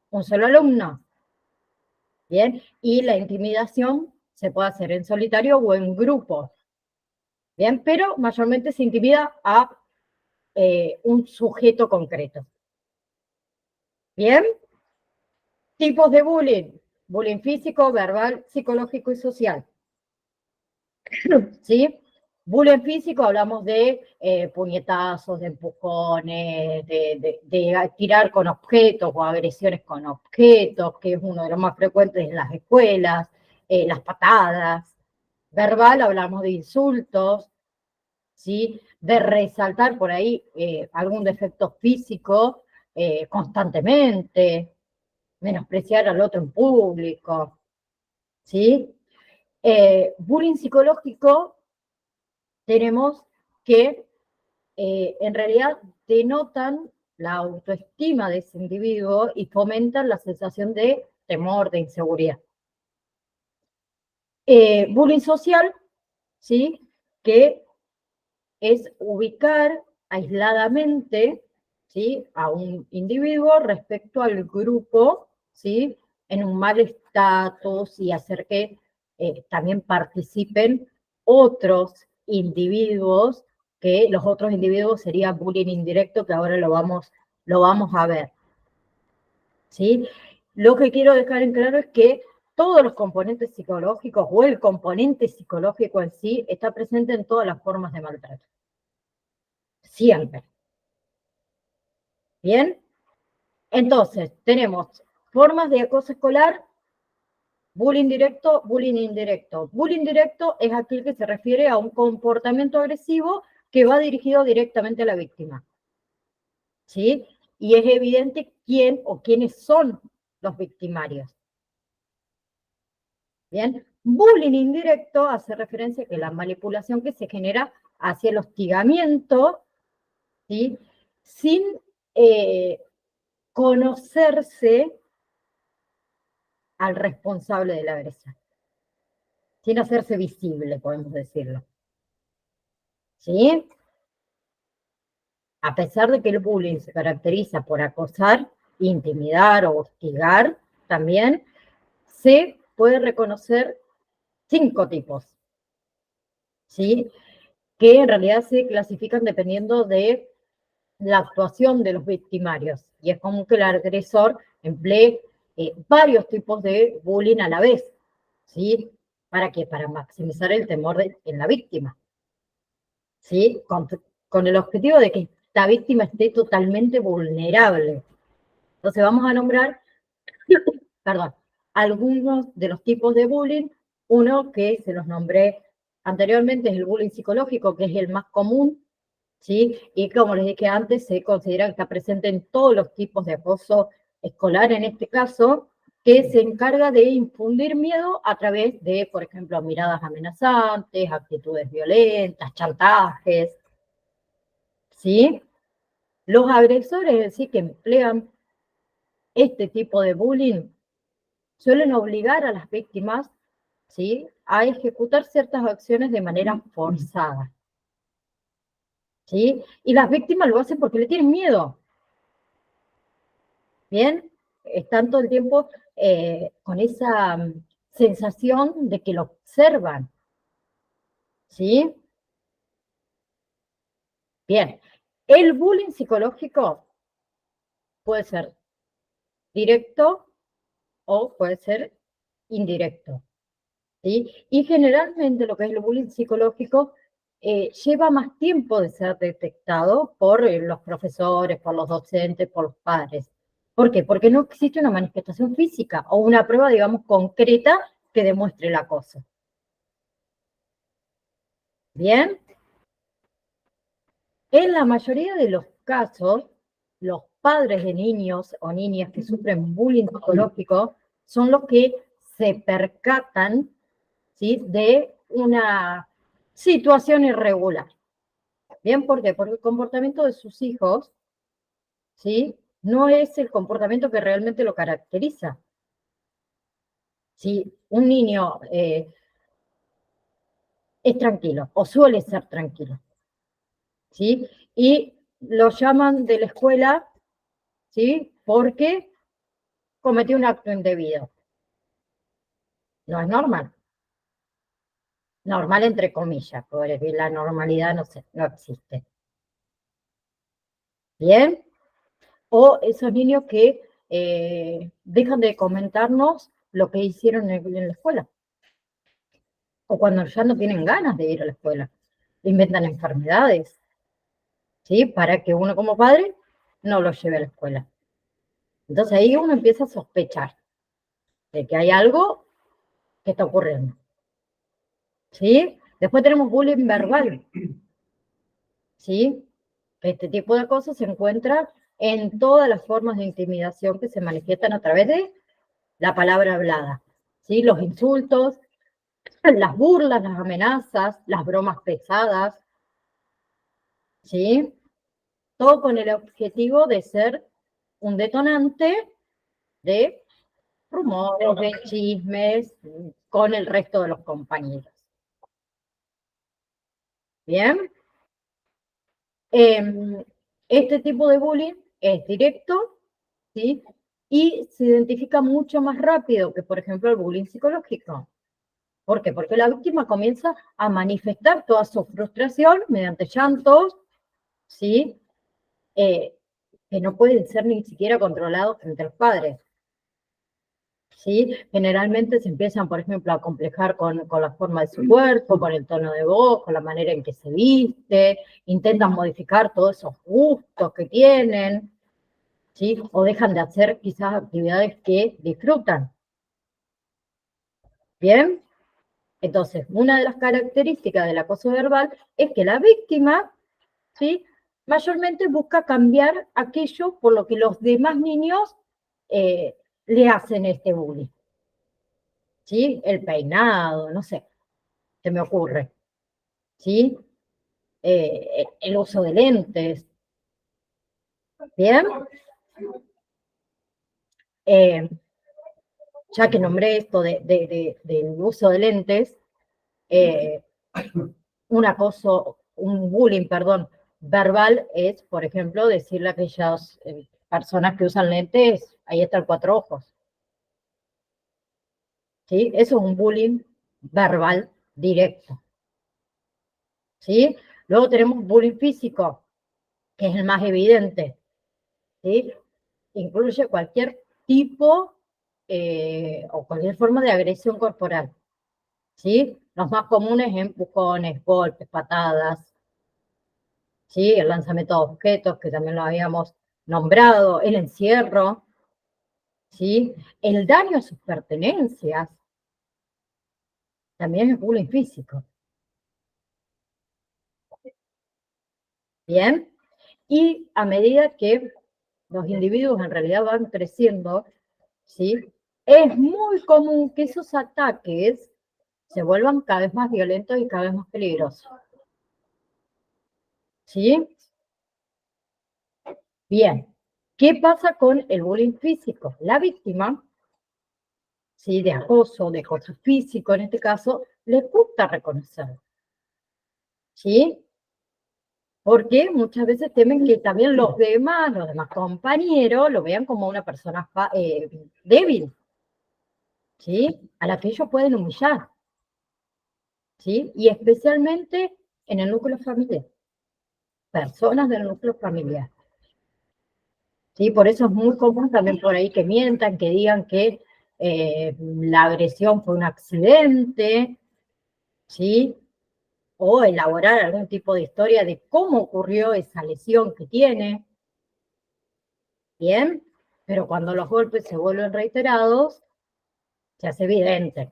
un solo alumno. Bien, y la intimidación se puede hacer en solitario o en grupos. Bien, pero mayormente se intimida a un sujeto concreto. Bien, tipos de bullying: bullying físico, verbal, psicológico y social. ¿Sí? Bullying físico, hablamos de puñetazos, de empujones, de tirar con objetos o agresiones con objetos, que es uno de los más frecuentes en las escuelas, las patadas. Verbal, hablamos de insultos, ¿sí? De resaltar por ahí algún defecto físico constantemente, menospreciar al otro en público, ¿sí? Bullying psicológico tenemos que en realidad denotan la autoestima de ese individuo y fomentan la sensación de temor, de inseguridad. Bullying social ¿sí? Que es ubicar aisladamente, ¿sí? A un individuo respecto al grupo, ¿sí? En un mal estatus y hacer que también participen otros individuos, que los otros individuos sería bullying indirecto, que ahora lo vamos a ver, ¿sí? Lo que quiero dejar en claro es que todos los componentes psicológicos o el componente psicológico en sí está presente en todas las formas de maltrato. Siempre. ¿Bien? Entonces, tenemos formas de acoso escolar, bullying directo, bullying indirecto. Bullying directo es aquel que se refiere a un comportamiento agresivo que va dirigido directamente a la víctima. ¿Sí? Y es evidente quién o quiénes son los victimarios. Bien, bullying indirecto hace referencia a que la manipulación que se genera hacia el hostigamiento, ¿sí? Sin conocerse al responsable de la agresión, sin hacerse visible, podemos decirlo. ¿Sí? A pesar de que el bullying se caracteriza por acosar, intimidar o hostigar, también se puede reconocer 5 tipos, ¿sí? Que en realidad se clasifican dependiendo de la actuación de los victimarios. Y es como que el agresor emplee varios tipos de bullying a la vez, ¿sí? ¿Para qué? Para maximizar el temor en la víctima, ¿sí? Con el objetivo de que esta víctima esté totalmente vulnerable. Entonces vamos a nombrar, perdón, algunos de los tipos de bullying. Uno que se los nombré anteriormente es el bullying psicológico, que es el más común, ¿sí? Y como les dije antes, se considera que está presente en todos los tipos de acoso escolar, en este caso, que se encarga de infundir miedo a través de, por ejemplo, miradas amenazantes, actitudes violentas, chantajes, ¿sí? Los agresores, es decir, que emplean este tipo de bullying, suelen obligar a las víctimas, ¿sí?, a ejecutar ciertas acciones de manera forzada, ¿sí? Y las víctimas lo hacen porque le tienen miedo. ¿Bien? Están todo el tiempo con esa sensación de que lo observan, ¿sí? Bien, el bullying psicológico puede ser directo o puede ser indirecto, ¿sí? Y generalmente lo que es el bullying psicológico lleva más tiempo de ser detectado por los profesores, por los docentes, por los padres. ¿Por qué? Porque no existe una manifestación física o una prueba, digamos, concreta que demuestre el acoso. ¿Bien? En la mayoría de los casos, los padres de niños o niñas que sufren bullying psicológico son los que se percatan, ¿sí?, de una situación irregular. ¿Bien? ¿Por qué? Porque el comportamiento de sus hijos, ¿sí?, no es el comportamiento que realmente lo caracteriza. Si un niño es tranquilo o suele ser tranquilo, ¿sí?, y lo llaman de la escuela, ¿sí?, porque cometió un acto indebido. No es normal. Normal entre comillas, porque la normalidad no existe. ¿Bien? O esos niños que dejan de comentarnos lo que hicieron en la escuela. O cuando ya no tienen ganas de ir a la escuela. Inventan enfermedades, ¿sí?, para que uno como padre no lo lleve a la escuela. Entonces ahí uno empieza a sospechar de que hay algo que está ocurriendo, ¿sí? Después tenemos bullying verbal, ¿sí? Este tipo de cosas se encuentra en todas las formas de intimidación que se manifiestan a través de la palabra hablada, ¿sí? Los insultos, las burlas, las amenazas, las bromas pesadas, ¿sí? Todo con el objetivo de ser un detonante de rumores, de chismes con el resto de los compañeros. ¿Bien? Este tipo de bullying es directo, ¿sí? Y se identifica mucho más rápido que, por ejemplo, el bullying psicológico. ¿Por qué? Porque la víctima comienza a manifestar toda su frustración mediante llantos, ¿sí? Que no pueden ser ni siquiera controlados frente a los padres. ¿Sí? Generalmente se empiezan, por ejemplo, a complejar con la forma de su cuerpo, con el tono de voz, con la manera en que se viste, intentan modificar todos esos gustos que tienen, ¿sí? O dejan de hacer quizás actividades que disfrutan. ¿Bien? Entonces, una de las características del acoso verbal es que la víctima, ¿sí? Mayormente busca cambiar aquello por lo que los demás niños le hacen este bullying. ¿Sí? El peinado, no sé, se me ocurre. ¿Sí? El uso de lentes. ¿Bien? Ya que nombré esto del uso de lentes, un bullying, perdón, verbal es, por ejemplo, decirle a aquellas personas que usan lentes, ahí están 4 ojos. ¿Sí? Eso es un bullying verbal directo. ¿Sí? Luego tenemos bullying físico, que es el más evidente. ¿Sí? Incluye cualquier tipo o cualquier forma de agresión corporal. ¿Sí? Los más comunes, empujones, golpes, patadas, ¿sí? El lanzamiento de objetos, que también lo habíamos nombrado, el encierro, ¿sí? El daño a sus pertenencias, también es bullying físico. ¿Bien? Y a medida que los individuos en realidad van creciendo, ¿sí? Es muy común que esos ataques se vuelvan cada vez más violentos y cada vez más peligrosos. ¿Sí? Bien. ¿Qué pasa con el bullying físico? La víctima, ¿sí? De acoso, de acoso físico en este caso, le gusta reconocer. ¿Sí? Porque muchas veces temen que también los demás compañeros, lo vean como una persona débil, ¿sí? A la que ellos pueden humillar, ¿sí? Y especialmente en el núcleo familiar, personas del núcleo familiar, ¿sí? Por eso es muy común también por ahí que mientan, que digan que la agresión fue un accidente, ¿sí? O elaborar algún tipo de historia de cómo ocurrió esa lesión que tiene, ¿bien? Pero cuando los golpes se vuelven reiterados, se hace evidente.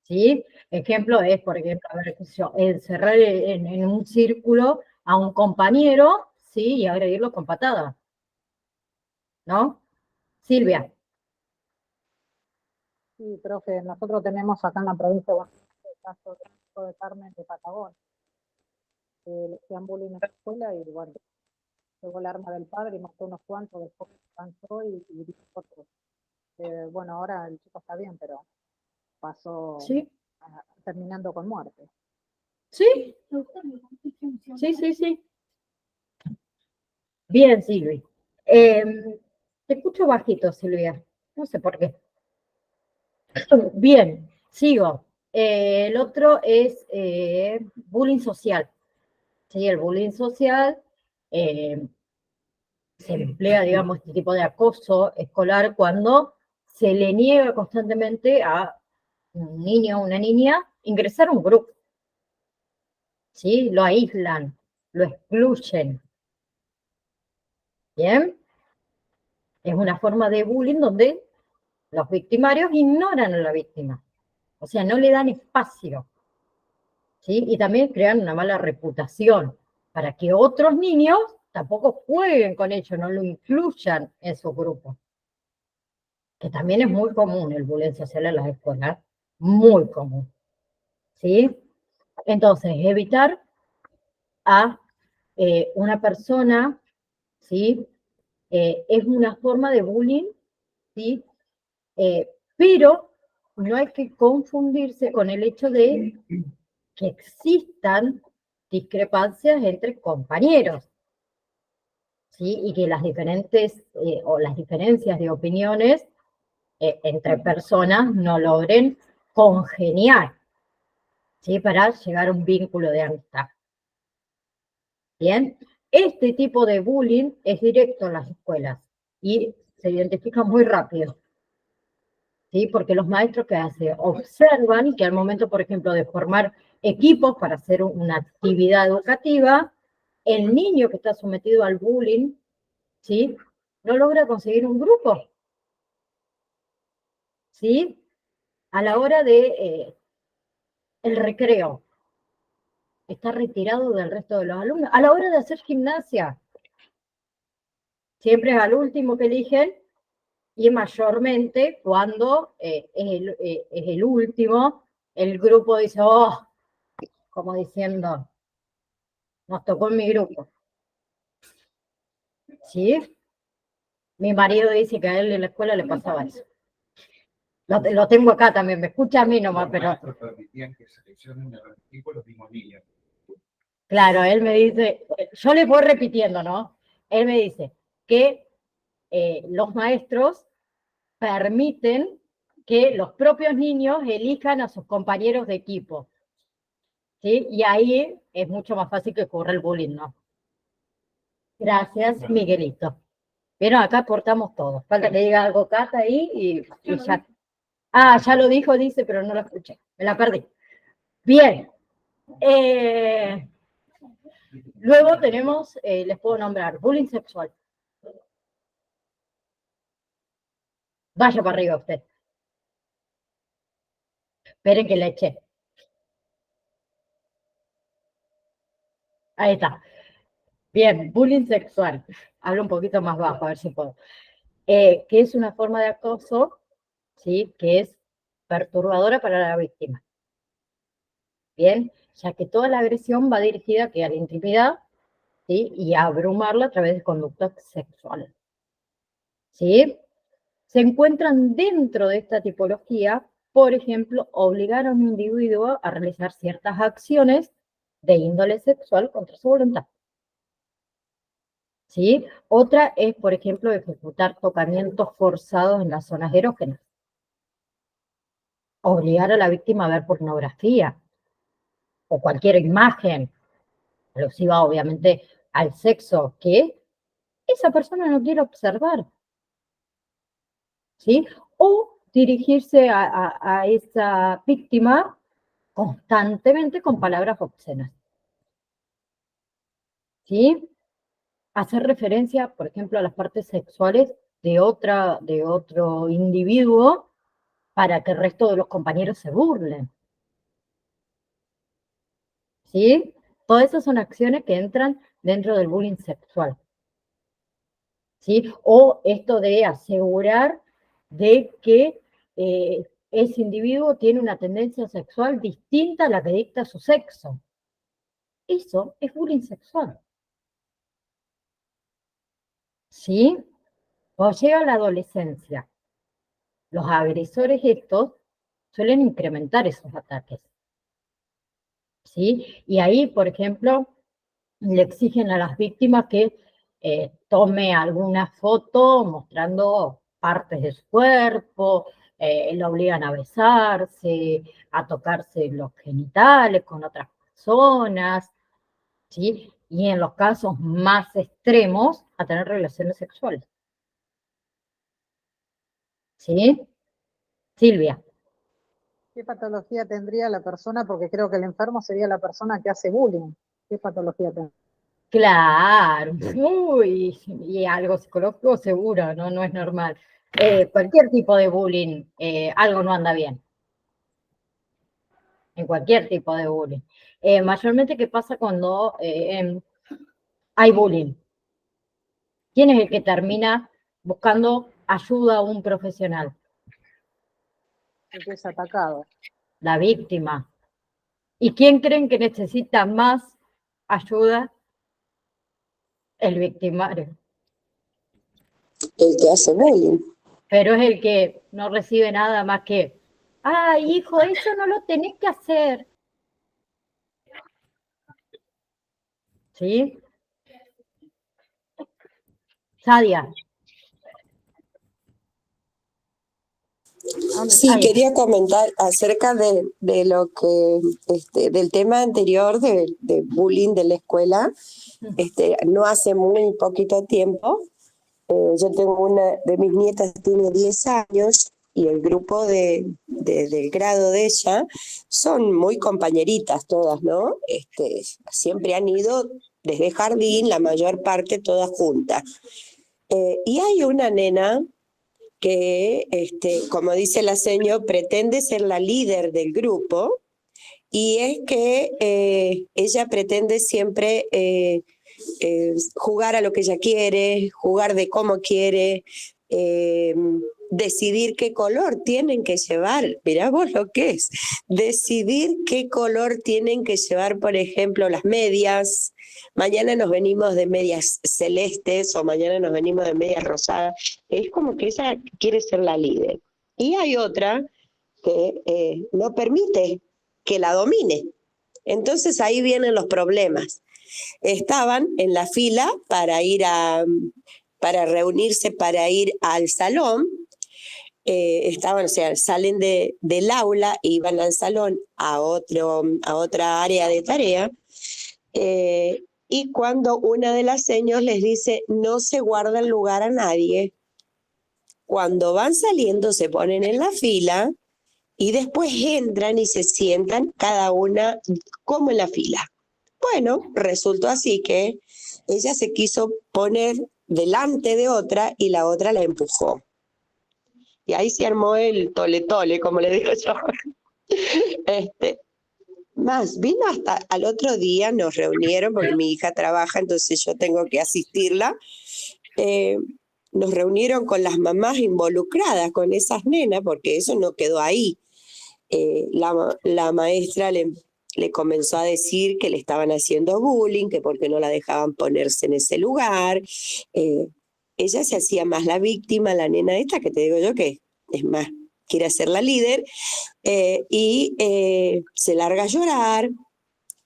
¿Sí? Ejemplo es, por ejemplo, a ver, qué sé yo, encerrar en un círculo a un compañero, ¿sí? Y agredirlo con patada. ¿No? Silvia. Sí, profe, nosotros tenemos acá en la provincia de Buenos Aires el caso de Carmen de Patagones, que le hacían bullying en la escuela y bueno, llegó el arma del padre y mató unos cuantos, después se cansó y dijo otros. Bueno, ahora el chico está bien, pero pasó ¿Sí? terminando con muerte. ¿Sí? Sí, sí, sí. Bien, Silvia. Te escucho bajito, Silvia. No sé por qué. Bien, sigo. El otro es bullying social. Sí, el bullying social se emplea, digamos, este tipo de acoso escolar cuando se le niega constantemente a un niño o una niña ingresar a un grupo. ¿Sí? Lo aíslan, lo excluyen. ¿Bien? Es una forma de bullying donde los victimarios ignoran a la víctima. O sea, no le dan espacio. ¿Sí? Y también crean una mala reputación para que otros niños tampoco jueguen con ellos, no lo incluyan en sus grupos. Que también es muy común el bullying social en las escuelas, muy común. ¿Sí? Entonces, evitar a una persona, ¿sí? Es una forma de bullying, ¿sí? Pero no hay que confundirse con el hecho de que existan discrepancias entre compañeros, ¿sí? Y que las diferentes o las diferencias de opiniones entre personas no logren congeniar, ¿sí? Para llegar a un vínculo de amistad. Bien, este tipo de bullying es directo en las escuelas y se identifica muy rápido, ¿sí? Porque los maestros que hacen, observan que al momento, por ejemplo, de formar equipos para hacer una actividad educativa, el niño que está sometido al bullying, ¿sí? No logra conseguir un grupo, ¿sí? A la hora de el recreo, está retirado del resto de los alumnos. A la hora de hacer gimnasia, siempre es al último que eligen, y mayormente cuando es el último, el grupo dice, oh, como diciendo, nos tocó en mi grupo. ¿Sí? Mi marido dice que a él en la escuela le pasaba eso. Lo tengo acá también, me escucha a mí nomás, pero... Claro, él me dice, yo le voy repitiendo, ¿no? Él me dice que los maestros permiten que los propios niños elijan a sus compañeros de equipo, ¿sí? Y ahí es mucho más fácil que ocurra el bullying, ¿no? Gracias, Miguelito. Pero acá aportamos todos. Falta que diga algo Cata ahí y ya. Ah, ya lo dijo, dice, pero no lo escuché. Me la perdí. Bien. Luego tenemos, les puedo nombrar, bullying sexual. Vaya para arriba usted. Esperen que le eché. Ahí está. Bien, bullying sexual. Hablo un poquito más bajo, a ver si puedo. Que es una forma de acoso, ¿sí? Que es perturbadora para la víctima. Bien, ya que toda la agresión va dirigida a la intimidad, ¿sí? Y a abrumarla a través de conductas sexuales. ¿Sí? Se encuentran dentro de esta tipología, por ejemplo, obligar a un individuo a realizar ciertas acciones de índole sexual contra su voluntad. ¿Sí? Otra es, por ejemplo, ejecutar tocamientos forzados en las zonas erógenas. Obligar a la víctima a ver pornografía o cualquier imagen alusiva, obviamente, al sexo que esa persona no quiere observar. ¿Sí? O dirigirse a esa víctima constantemente con palabras obscenas. ¿Sí? Hacer referencia, por ejemplo, a las partes sexuales de otro individuo para que el resto de los compañeros se burlen. ¿Sí? Todas esas son acciones que entran dentro del bullying sexual. ¿Sí? O esto de asegurar de que ese individuo tiene una tendencia sexual distinta a la que dicta su sexo. Eso es bullying sexual. ¿Sí? Cuando llega la adolescencia, los agresores estos suelen incrementar esos ataques. ¿Sí? Y ahí, por ejemplo, le exigen a las víctimas que tome alguna foto mostrando partes de su cuerpo, la obligan a besarse, a tocarse los genitales con otras personas, ¿sí? Y en los casos más extremos, a tener relaciones sexuales. ¿Sí? Silvia. ¿Qué patología tendría la persona? Porque creo que el enfermo sería la persona que hace bullying. ¿Qué patología tendría? Claro, uy, y algo psicológico seguro, ¿no? No es normal. Cualquier tipo de bullying, algo no anda bien. En cualquier tipo de bullying. Mayormente, ¿qué pasa cuando hay bullying? ¿Quién es el que termina buscando ayuda a un profesional? El que es atacado. La víctima. ¿Y quién creen que necesita más ayuda? El victimario. El que hace bullying. Pero es el que no recibe nada más que, ay, hijo, eso no lo tenés que hacer. ¿sí? Sadia. ¿Dónde Sí, está? Ahí. quería comentar acerca de lo que, del tema anterior de bullying de la escuela. No hace muy poquito tiempo, yo tengo una de mis nietas, tiene 10 años, y el grupo del grado de ella son muy compañeritas todas, ¿no? Siempre han ido desde jardín, la mayor parte todas juntas. Y hay una nena que, como dice la señora, pretende ser la líder del grupo, y es que ella pretende siempre jugar a lo que ella quiere, jugar de cómo quiere, decidir qué color tienen que llevar. Mirá vos lo que es, decidir qué color tienen que llevar, por ejemplo, las medias. Mañana nos venimos de medias celestes o mañana nos venimos de medias rosadas. Es como que ella quiere ser la líder. Y hay otra que no permite que la domine. Entonces ahí vienen los problemas. Estaban en la fila para reunirse, para ir al salón. Estaban, o sea, salen del aula e iban al salón a otra área de tarea. Y cuando una de las señoras les dice, no se guarda el lugar a nadie, cuando van saliendo se ponen en la fila y después entran y se sientan cada una como en la fila. Bueno, resultó así que ella se quiso poner delante de otra y la otra la empujó. Y ahí se armó el tole-tole, como le digo yo. Más, vino hasta al otro día, nos reunieron, porque mi hija trabaja, entonces yo tengo que asistirla. Nos reunieron con las mamás involucradas, con esas nenas, porque eso no quedó ahí. La maestra le comenzó a decir que le estaban haciendo bullying, que porque no la dejaban ponerse en ese lugar. Ella se hacía más la víctima, la nena esta, que te digo yo que es más, quiere ser la líder, y se larga a llorar,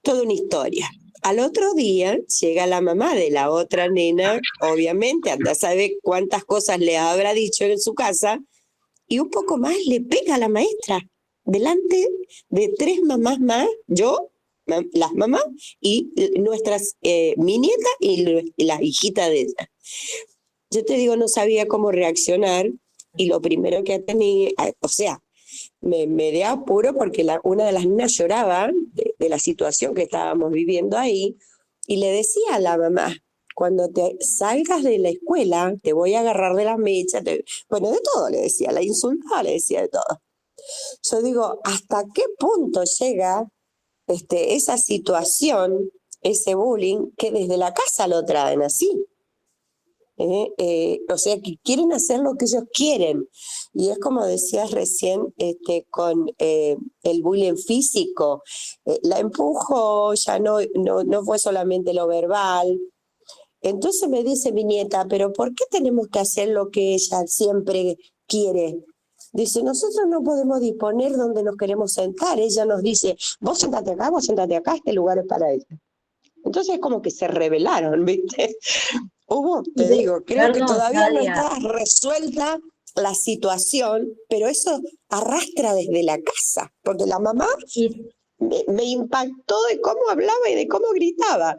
toda una historia. Al otro día llega la mamá de la otra nena, obviamente, anda a saber cuántas cosas le habrá dicho en su casa, y un poco más le pega a la maestra, delante de 3 mamás más, yo, las mamás, y mi nieta y la hijita de ella. Yo te digo, no sabía cómo reaccionar, y lo primero que tenía, o sea, me di apuro porque una de las niñas lloraba de la situación que estábamos viviendo ahí, y le decía a la mamá, cuando te salgas de la escuela, te voy a agarrar de las mechas, bueno, de todo le decía, la insultaba, le decía de todo. Yo digo, ¿hasta qué punto llega esa situación, ese bullying, que desde la casa lo traen así? O sea, que quieren hacer lo que ellos quieren. Y es como decías recién con el bullying físico. La empujo, ya no fue solamente lo verbal. Entonces me dice mi nieta, pero ¿por qué tenemos que hacer lo que ella siempre quiere? Dice, nosotros no podemos disponer donde nos queremos sentar. Ella nos dice, vos sentate acá, este lugar es para ella. Entonces es como que se rebelaron, ¿viste? Te digo, creo que todavía no está resuelta la situación, pero eso arrastra desde la casa, porque la mamá me impactó de cómo hablaba y de cómo gritaba.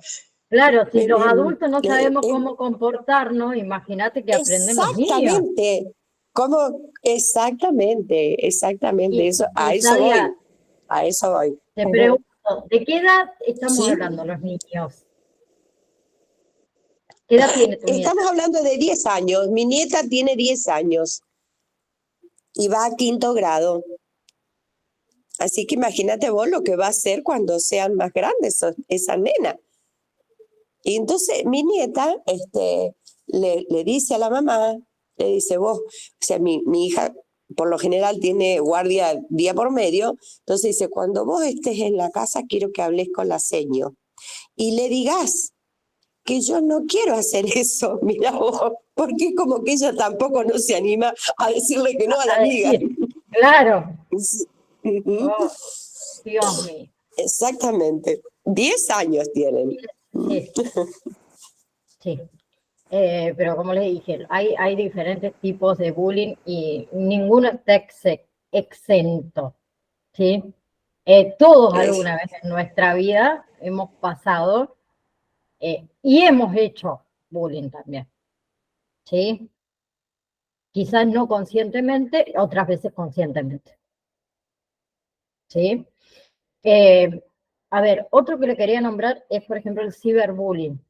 Claro, si los adultos no sabemos cómo comportarnos, imagínate que aprenden los niños. Exactamente, a eso voy. Te pregunto, ¿de qué edad estamos hablando los niños? ¿Qué edad tiene tu nieta? Estamos hablando de 10 años. Mi nieta tiene 10 años y va a 5º grado. Así que imagínate vos lo que va a hacer cuando sean más grandes esa nena. Y entonces mi nieta le dice a la mamá, le dice vos, o sea, mi hija por lo general tiene guardia día por medio, entonces dice, cuando vos estés en la casa quiero que hables con la seño y le digas que yo no quiero hacer eso, mira vos, porque como que ella tampoco no se anima a decirle que no a la amiga. Claro. Oh, Dios mío. Exactamente. 10 años tienen. 10 Sí, sí. Pero como les dije, hay diferentes tipos de bullying y ninguno está exento, ¿sí? Todos alguna vez en nuestra vida hemos pasado y hemos hecho bullying también, ¿sí? Quizás no conscientemente, otras veces conscientemente, ¿sí? A ver, otro que le quería nombrar es, por ejemplo, el ciberbullying,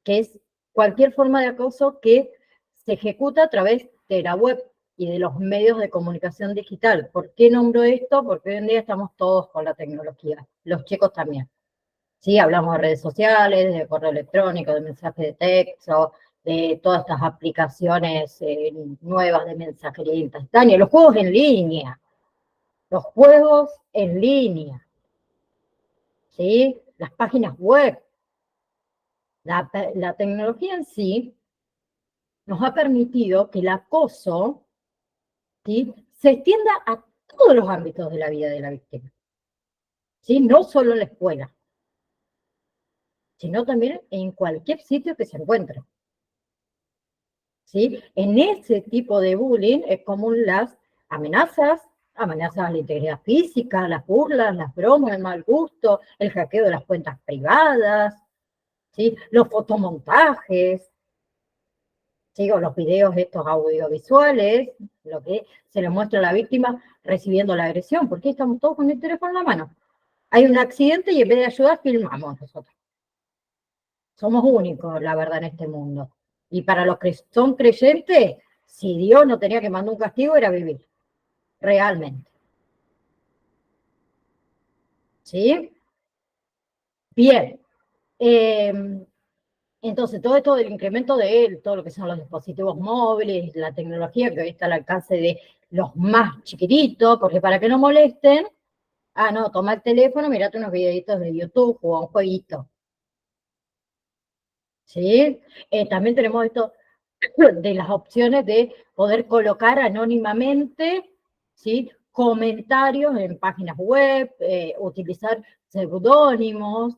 que es cualquier forma de acoso que se ejecuta a través de la web y de los medios de comunicación digital. ¿Por qué nombro esto? Porque hoy en día estamos todos con la tecnología, los chicos también. Sí, hablamos de redes sociales, de correo electrónico, de mensajes de texto, de todas estas aplicaciones nuevas de mensajería instantánea, los juegos en línea, ¿sí? Las páginas web. La tecnología en sí nos ha permitido que el acoso, ¿sí?, se extienda a todos los ámbitos de la vida de la víctima, ¿sí? No solo en la escuela, sino también en cualquier sitio que se encuentre, ¿sí? En ese tipo de bullying es común las amenazas a la integridad física, las burlas, las bromas, el mal gusto, el hackeo de las cuentas privadas, ¿sí?, los fotomontajes, ¿sí?, o los videos estos audiovisuales, lo que se le muestra a la víctima recibiendo la agresión, porque estamos todos con el teléfono en la mano. Hay un accidente y en vez de ayudar, filmamos nosotros. Somos únicos, la verdad, en este mundo. Y para los que son creyentes, si Dios no tenía que mandar un castigo, era vivir. Realmente. ¿Sí? Bien. Entonces, todo esto del incremento de él, todo lo que son los dispositivos móviles, la tecnología que hoy está al alcance de los más chiquititos, porque para que no molesten, no, toma el teléfono, mirate unos videitos de YouTube o un jueguito. ¿Sí? También tenemos esto de las opciones de poder colocar anónimamente, ¿sí?, comentarios en páginas web, utilizar seudónimos.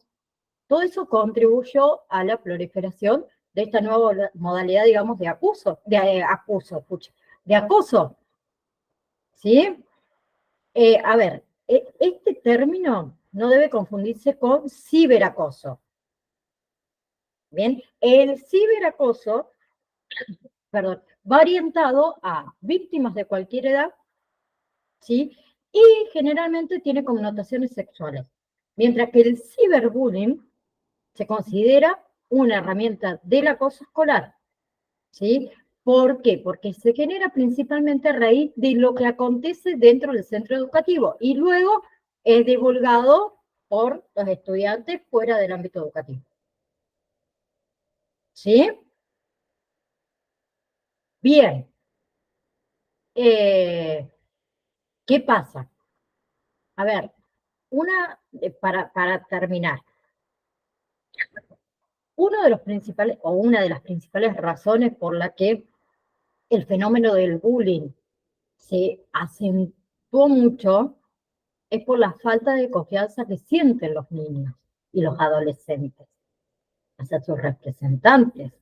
Todo eso contribuyó a la proliferación de esta nueva modalidad, digamos, de acoso, ¿sí? A ver, este término no debe confundirse con ciberacoso. Bien, el ciberacoso, perdón, va orientado a víctimas de cualquier edad, ¿sí?, y generalmente tiene connotaciones sexuales, mientras que el ciberbullying se considera una herramienta del acoso escolar, ¿sí? ¿Por qué? Porque se genera principalmente a raíz de lo que acontece dentro del centro educativo y luego es divulgado por los estudiantes fuera del ámbito educativo. ¿Sí? Bien. ¿Qué pasa? A ver, para terminar, una de las principales razones por la que el fenómeno del bullying se acentuó mucho es por la falta de confianza que sienten los niños y los adolescentes hacia sus representantes,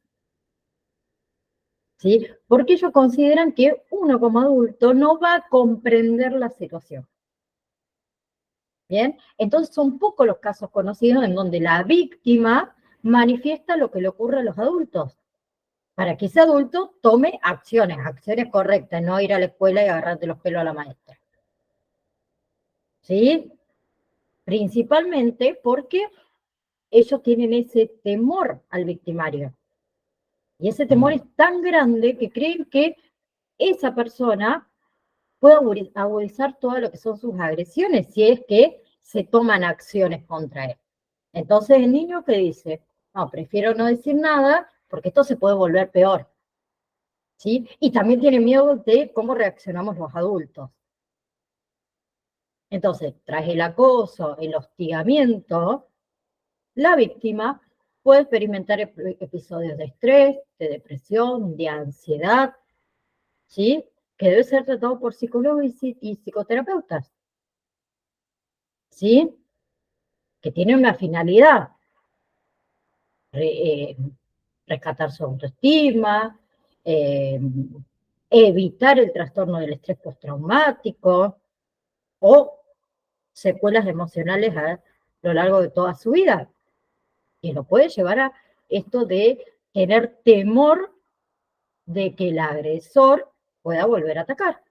¿sí? Porque ellos consideran que uno como adulto no va a comprender la situación. ¿Bien? Entonces son pocos los casos conocidos en donde la víctima manifiesta lo que le ocurre a los adultos, para que ese adulto tome acciones correctas, no ir a la escuela y agarrarte los pelos a la maestra. ¿Sí? Principalmente porque ellos tienen ese temor al victimario. Y ese temor es tan grande que creen que esa persona puede agudizar todo lo que son sus agresiones si es que se toman acciones contra él. Entonces el niño que dice, no, prefiero no decir nada porque esto se puede volver peor. ¿Sí? Y también tiene miedo de cómo reaccionamos los adultos. Entonces, tras el acoso, el hostigamiento, la víctima puede experimentar episodios de estrés, de depresión, de ansiedad, ¿sí?, que debe ser tratado por psicólogos y psicoterapeutas, ¿sí?, que tiene una finalidad. rescatar su autoestima, evitar el trastorno del estrés postraumático o secuelas emocionales a lo largo de toda su vida. Y lo puede llevar a esto de tener temor de que el agresor pueda volver a atacar.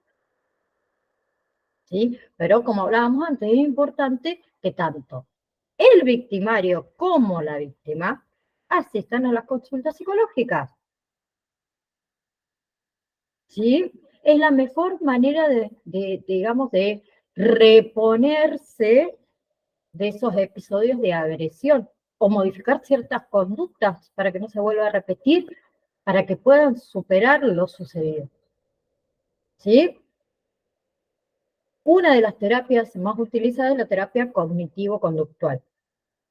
¿Sí? Pero como hablábamos antes, es importante que tanto el victimario como la víctima asistan a las consultas psicológicas. ¿Sí? Es la mejor manera digamos, de reponerse de esos episodios de agresión o modificar ciertas conductas para que no se vuelva a repetir, para que puedan superar lo sucedido. ¿Sí? Una de las terapias más utilizadas es la terapia cognitivo-conductual,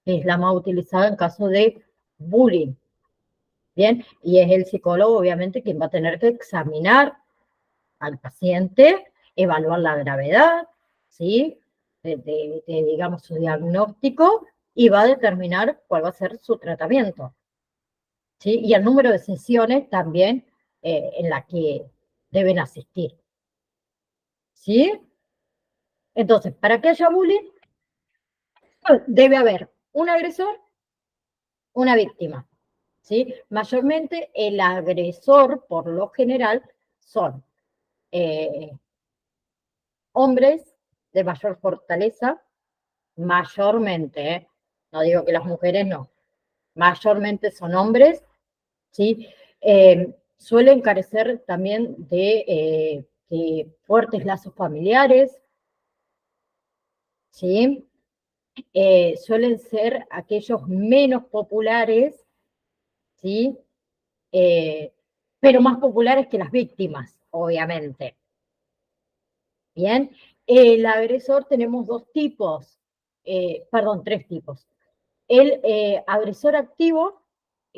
que es la más utilizada en caso de bullying. Bien, y es el psicólogo, obviamente, quien va a tener que examinar al paciente, evaluar la gravedad, ¿sí? Digamos, su diagnóstico, y va a determinar cuál va a ser su tratamiento, ¿sí? Y el número de sesiones también en las que deben asistir, ¿sí? Entonces, para que haya bullying, debe haber un agresor, una víctima, ¿sí? Mayormente el agresor, por lo general, son hombres de mayor fortaleza, mayormente, no digo que las mujeres no, mayormente son hombres, ¿sí? Suelen carecer también de fuertes lazos familiares, ¿sí? Suelen ser aquellos menos populares, ¿sí? Pero más populares que las víctimas, obviamente. Bien, el agresor tenemos tres tipos. El agresor activo,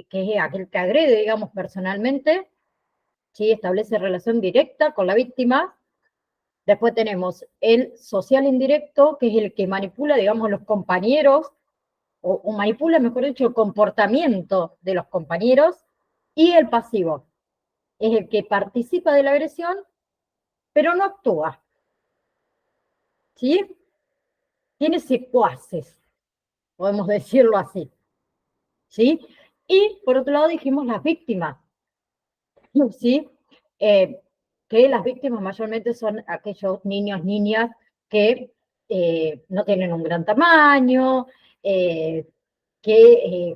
que es aquel que agrede, digamos, personalmente, ¿sí? Establece relación directa con la víctima. Después tenemos el social indirecto, que es el que manipula, digamos, los compañeros, o manipula, mejor dicho, el comportamiento de los compañeros. Y el pasivo, es el que participa de la agresión, pero no actúa. ¿Sí? Tiene secuaces, podemos decirlo así. ¿Sí? Y por otro lado dijimos las víctimas. ¿Sí? Que las víctimas mayormente son aquellos niños, niñas que no tienen un gran tamaño, que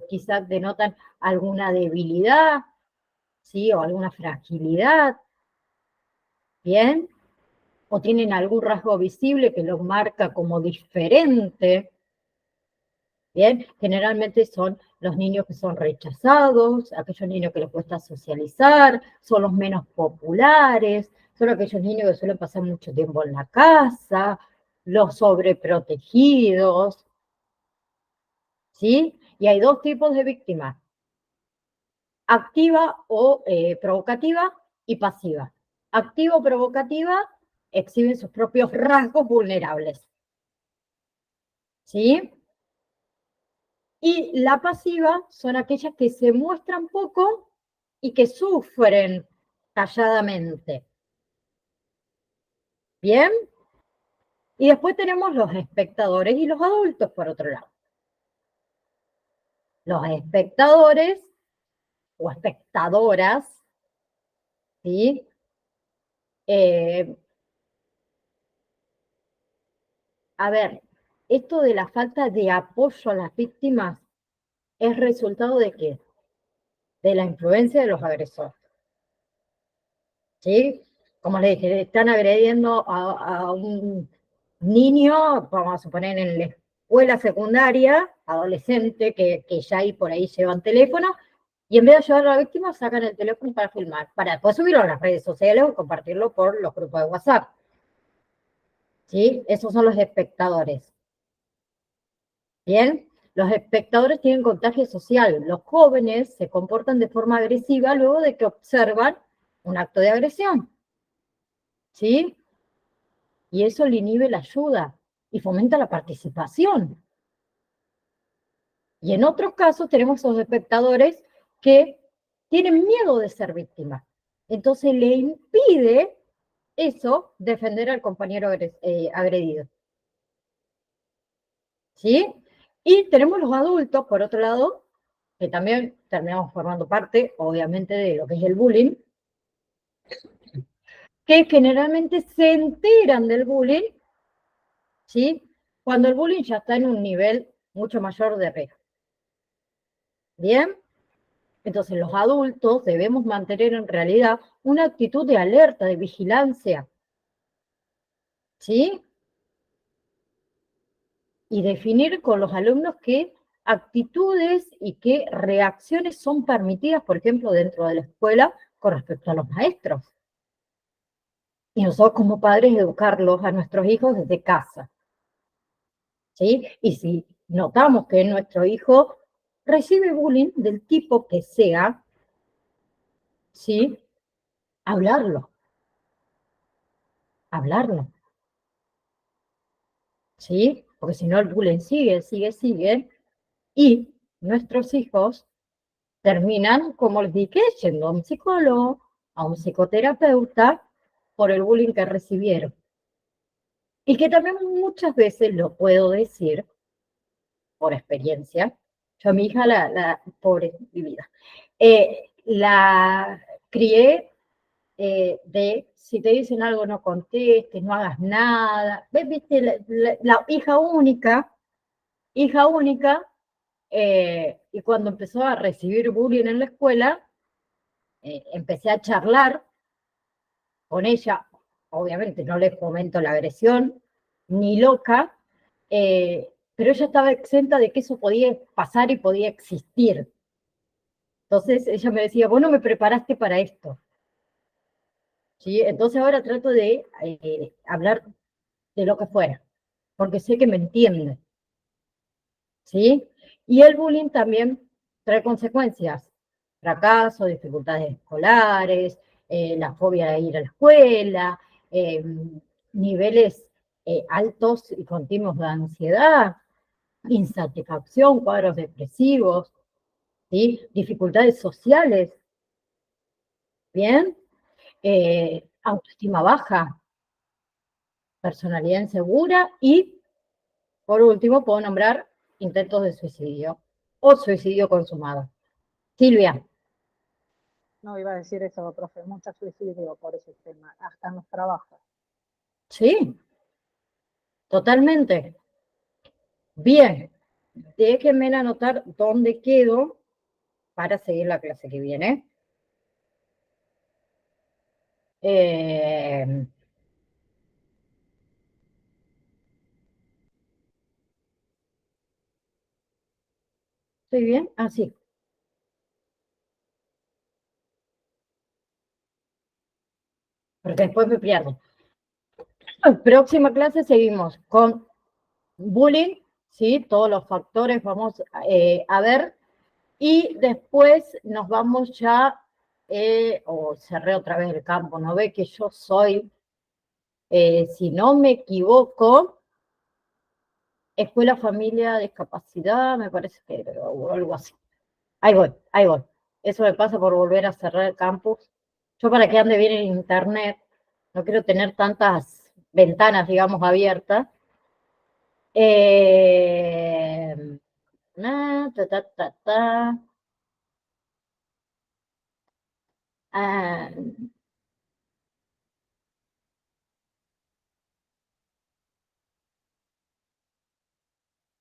quizás denotan alguna debilidad, ¿sí? O alguna fragilidad, ¿bien? O tienen algún rasgo visible que los marca como diferente, ¿bien? Generalmente son los niños que son rechazados, aquellos niños que les cuesta socializar, son los menos populares, son aquellos niños que suelen pasar mucho tiempo en la casa, los sobreprotegidos, ¿sí? Y hay dos tipos de víctimas, activa o provocativa y pasiva. Activa o provocativa exhiben sus propios rasgos vulnerables, ¿sí? Y la pasiva son aquellas que se muestran poco y que sufren calladamente. ¿Bien? Y después tenemos los espectadores y los adultos, por otro lado. Los espectadores o espectadoras, ¿sí? A ver, esto de la falta de apoyo a las víctimas es resultado ¿de qué? De la influencia de los agresores. ¿Sí? Como les dije, están agrediendo a un niño, vamos a suponer en la escuela secundaria, adolescente, que ya ahí por ahí llevan teléfono, y en vez de ayudar a la víctima, sacan el teléfono para filmar, para después subirlo a las redes sociales o compartirlo por los grupos de WhatsApp. ¿Sí? Esos son los espectadores. ¿Bien? Los espectadores tienen contagio social. Los jóvenes se comportan de forma agresiva luego de que observan un acto de agresión. ¿Sí? Y eso le inhibe la ayuda y fomenta la participación. Y en otros casos tenemos esos espectadores que tienen miedo de ser víctimas. Entonces le impide eso defender al compañero agredido. ¿Sí? Y tenemos los adultos, por otro lado, que también terminamos formando parte, obviamente, de lo que es el bullying, que generalmente se enteran del bullying, ¿sí? Cuando el bullying ya está en un nivel mucho mayor de riesgo. ¿Bien? Entonces los adultos debemos mantener en realidad una actitud de alerta, de vigilancia, ¿sí? Y definir con los alumnos qué actitudes y qué reacciones son permitidas, por ejemplo, dentro de la escuela con respecto a los maestros. Y nosotros como padres educarlos a nuestros hijos desde casa, ¿sí? Y si notamos que nuestro hijo recibe bullying del tipo que sea, ¿sí? Hablarlo. ¿Sí? Porque si no el bullying sigue, y nuestros hijos terminan, como les dije, yendo a un psicólogo, a un psicoterapeuta, por el bullying que recibieron. Y que también muchas veces, lo puedo decir, por experiencia, yo a mi hija, pobre, mi vida, la crié de si te dicen algo no contestes, no hagas nada. ¿Ves? ¿Viste? La hija única, y cuando empezó a recibir bullying en la escuela, empecé a charlar con ella. Obviamente no le fomento la agresión, ni loca, pero ella estaba exenta de que eso podía pasar y podía existir. Entonces ella me decía, vos no me preparaste para esto. ¿Sí? Entonces ahora trato de hablar de lo que fuera, porque sé que me entiende. ¿Sí? Y el bullying también trae consecuencias, fracaso, dificultades escolares, la fobia de ir a la escuela, niveles altos y continuos de ansiedad, insatisfacción, cuadros depresivos, ¿sí? Dificultades sociales, ¿bien? Autoestima baja, personalidad insegura y, por último, puedo nombrar intentos de suicidio o suicidio consumado. Silvia. No, iba a decir eso, profe, mucho suicidio por ese tema, hasta en los trabajos. Sí, totalmente. Bien, déjenme anotar dónde quedo para seguir la clase que viene. ¿Estoy bien? Ah, sí. Porque después me pierdo. Próxima clase seguimos con bullying, ¿sí? Todos los factores vamos a ver. Y después nos vamos ya, cerré otra vez el campo, ¿no ve que yo soy, si no me equivoco, Escuela Familia Discapacidad, me parece que o algo así. Ahí voy. Eso me pasa por volver a cerrar el campus. Yo para que ande bien en internet, no quiero tener tantas ventanas, digamos, abiertas. Ah,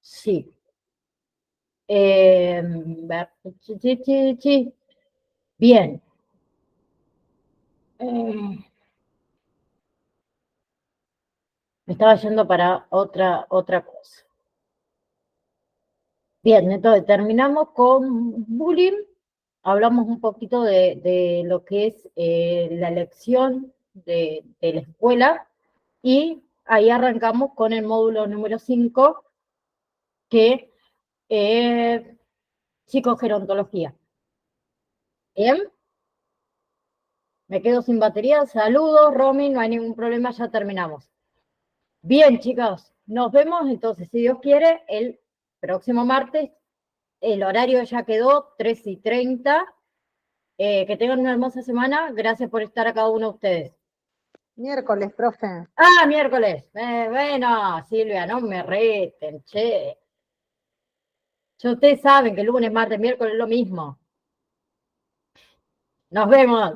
sí. Bien. Me estaba yendo para otra cosa. Bien, entonces terminamos con bullying. Hablamos un poquito de lo que es la elección de la escuela y ahí arrancamos con el módulo número 5, que es psicogerontología. Bien. Me quedo sin batería. Saludos, Romy, no hay ningún problema, ya terminamos. Bien, chicos, nos vemos entonces, si Dios quiere, el próximo martes el horario ya quedó, 3:30. Que tengan una hermosa semana. Gracias por estar a cada uno de ustedes. Miércoles, profe. Ah, miércoles. Bueno, Silvia, no me reten, che. Ustedes saben que lunes, martes, miércoles es lo mismo. Nos vemos.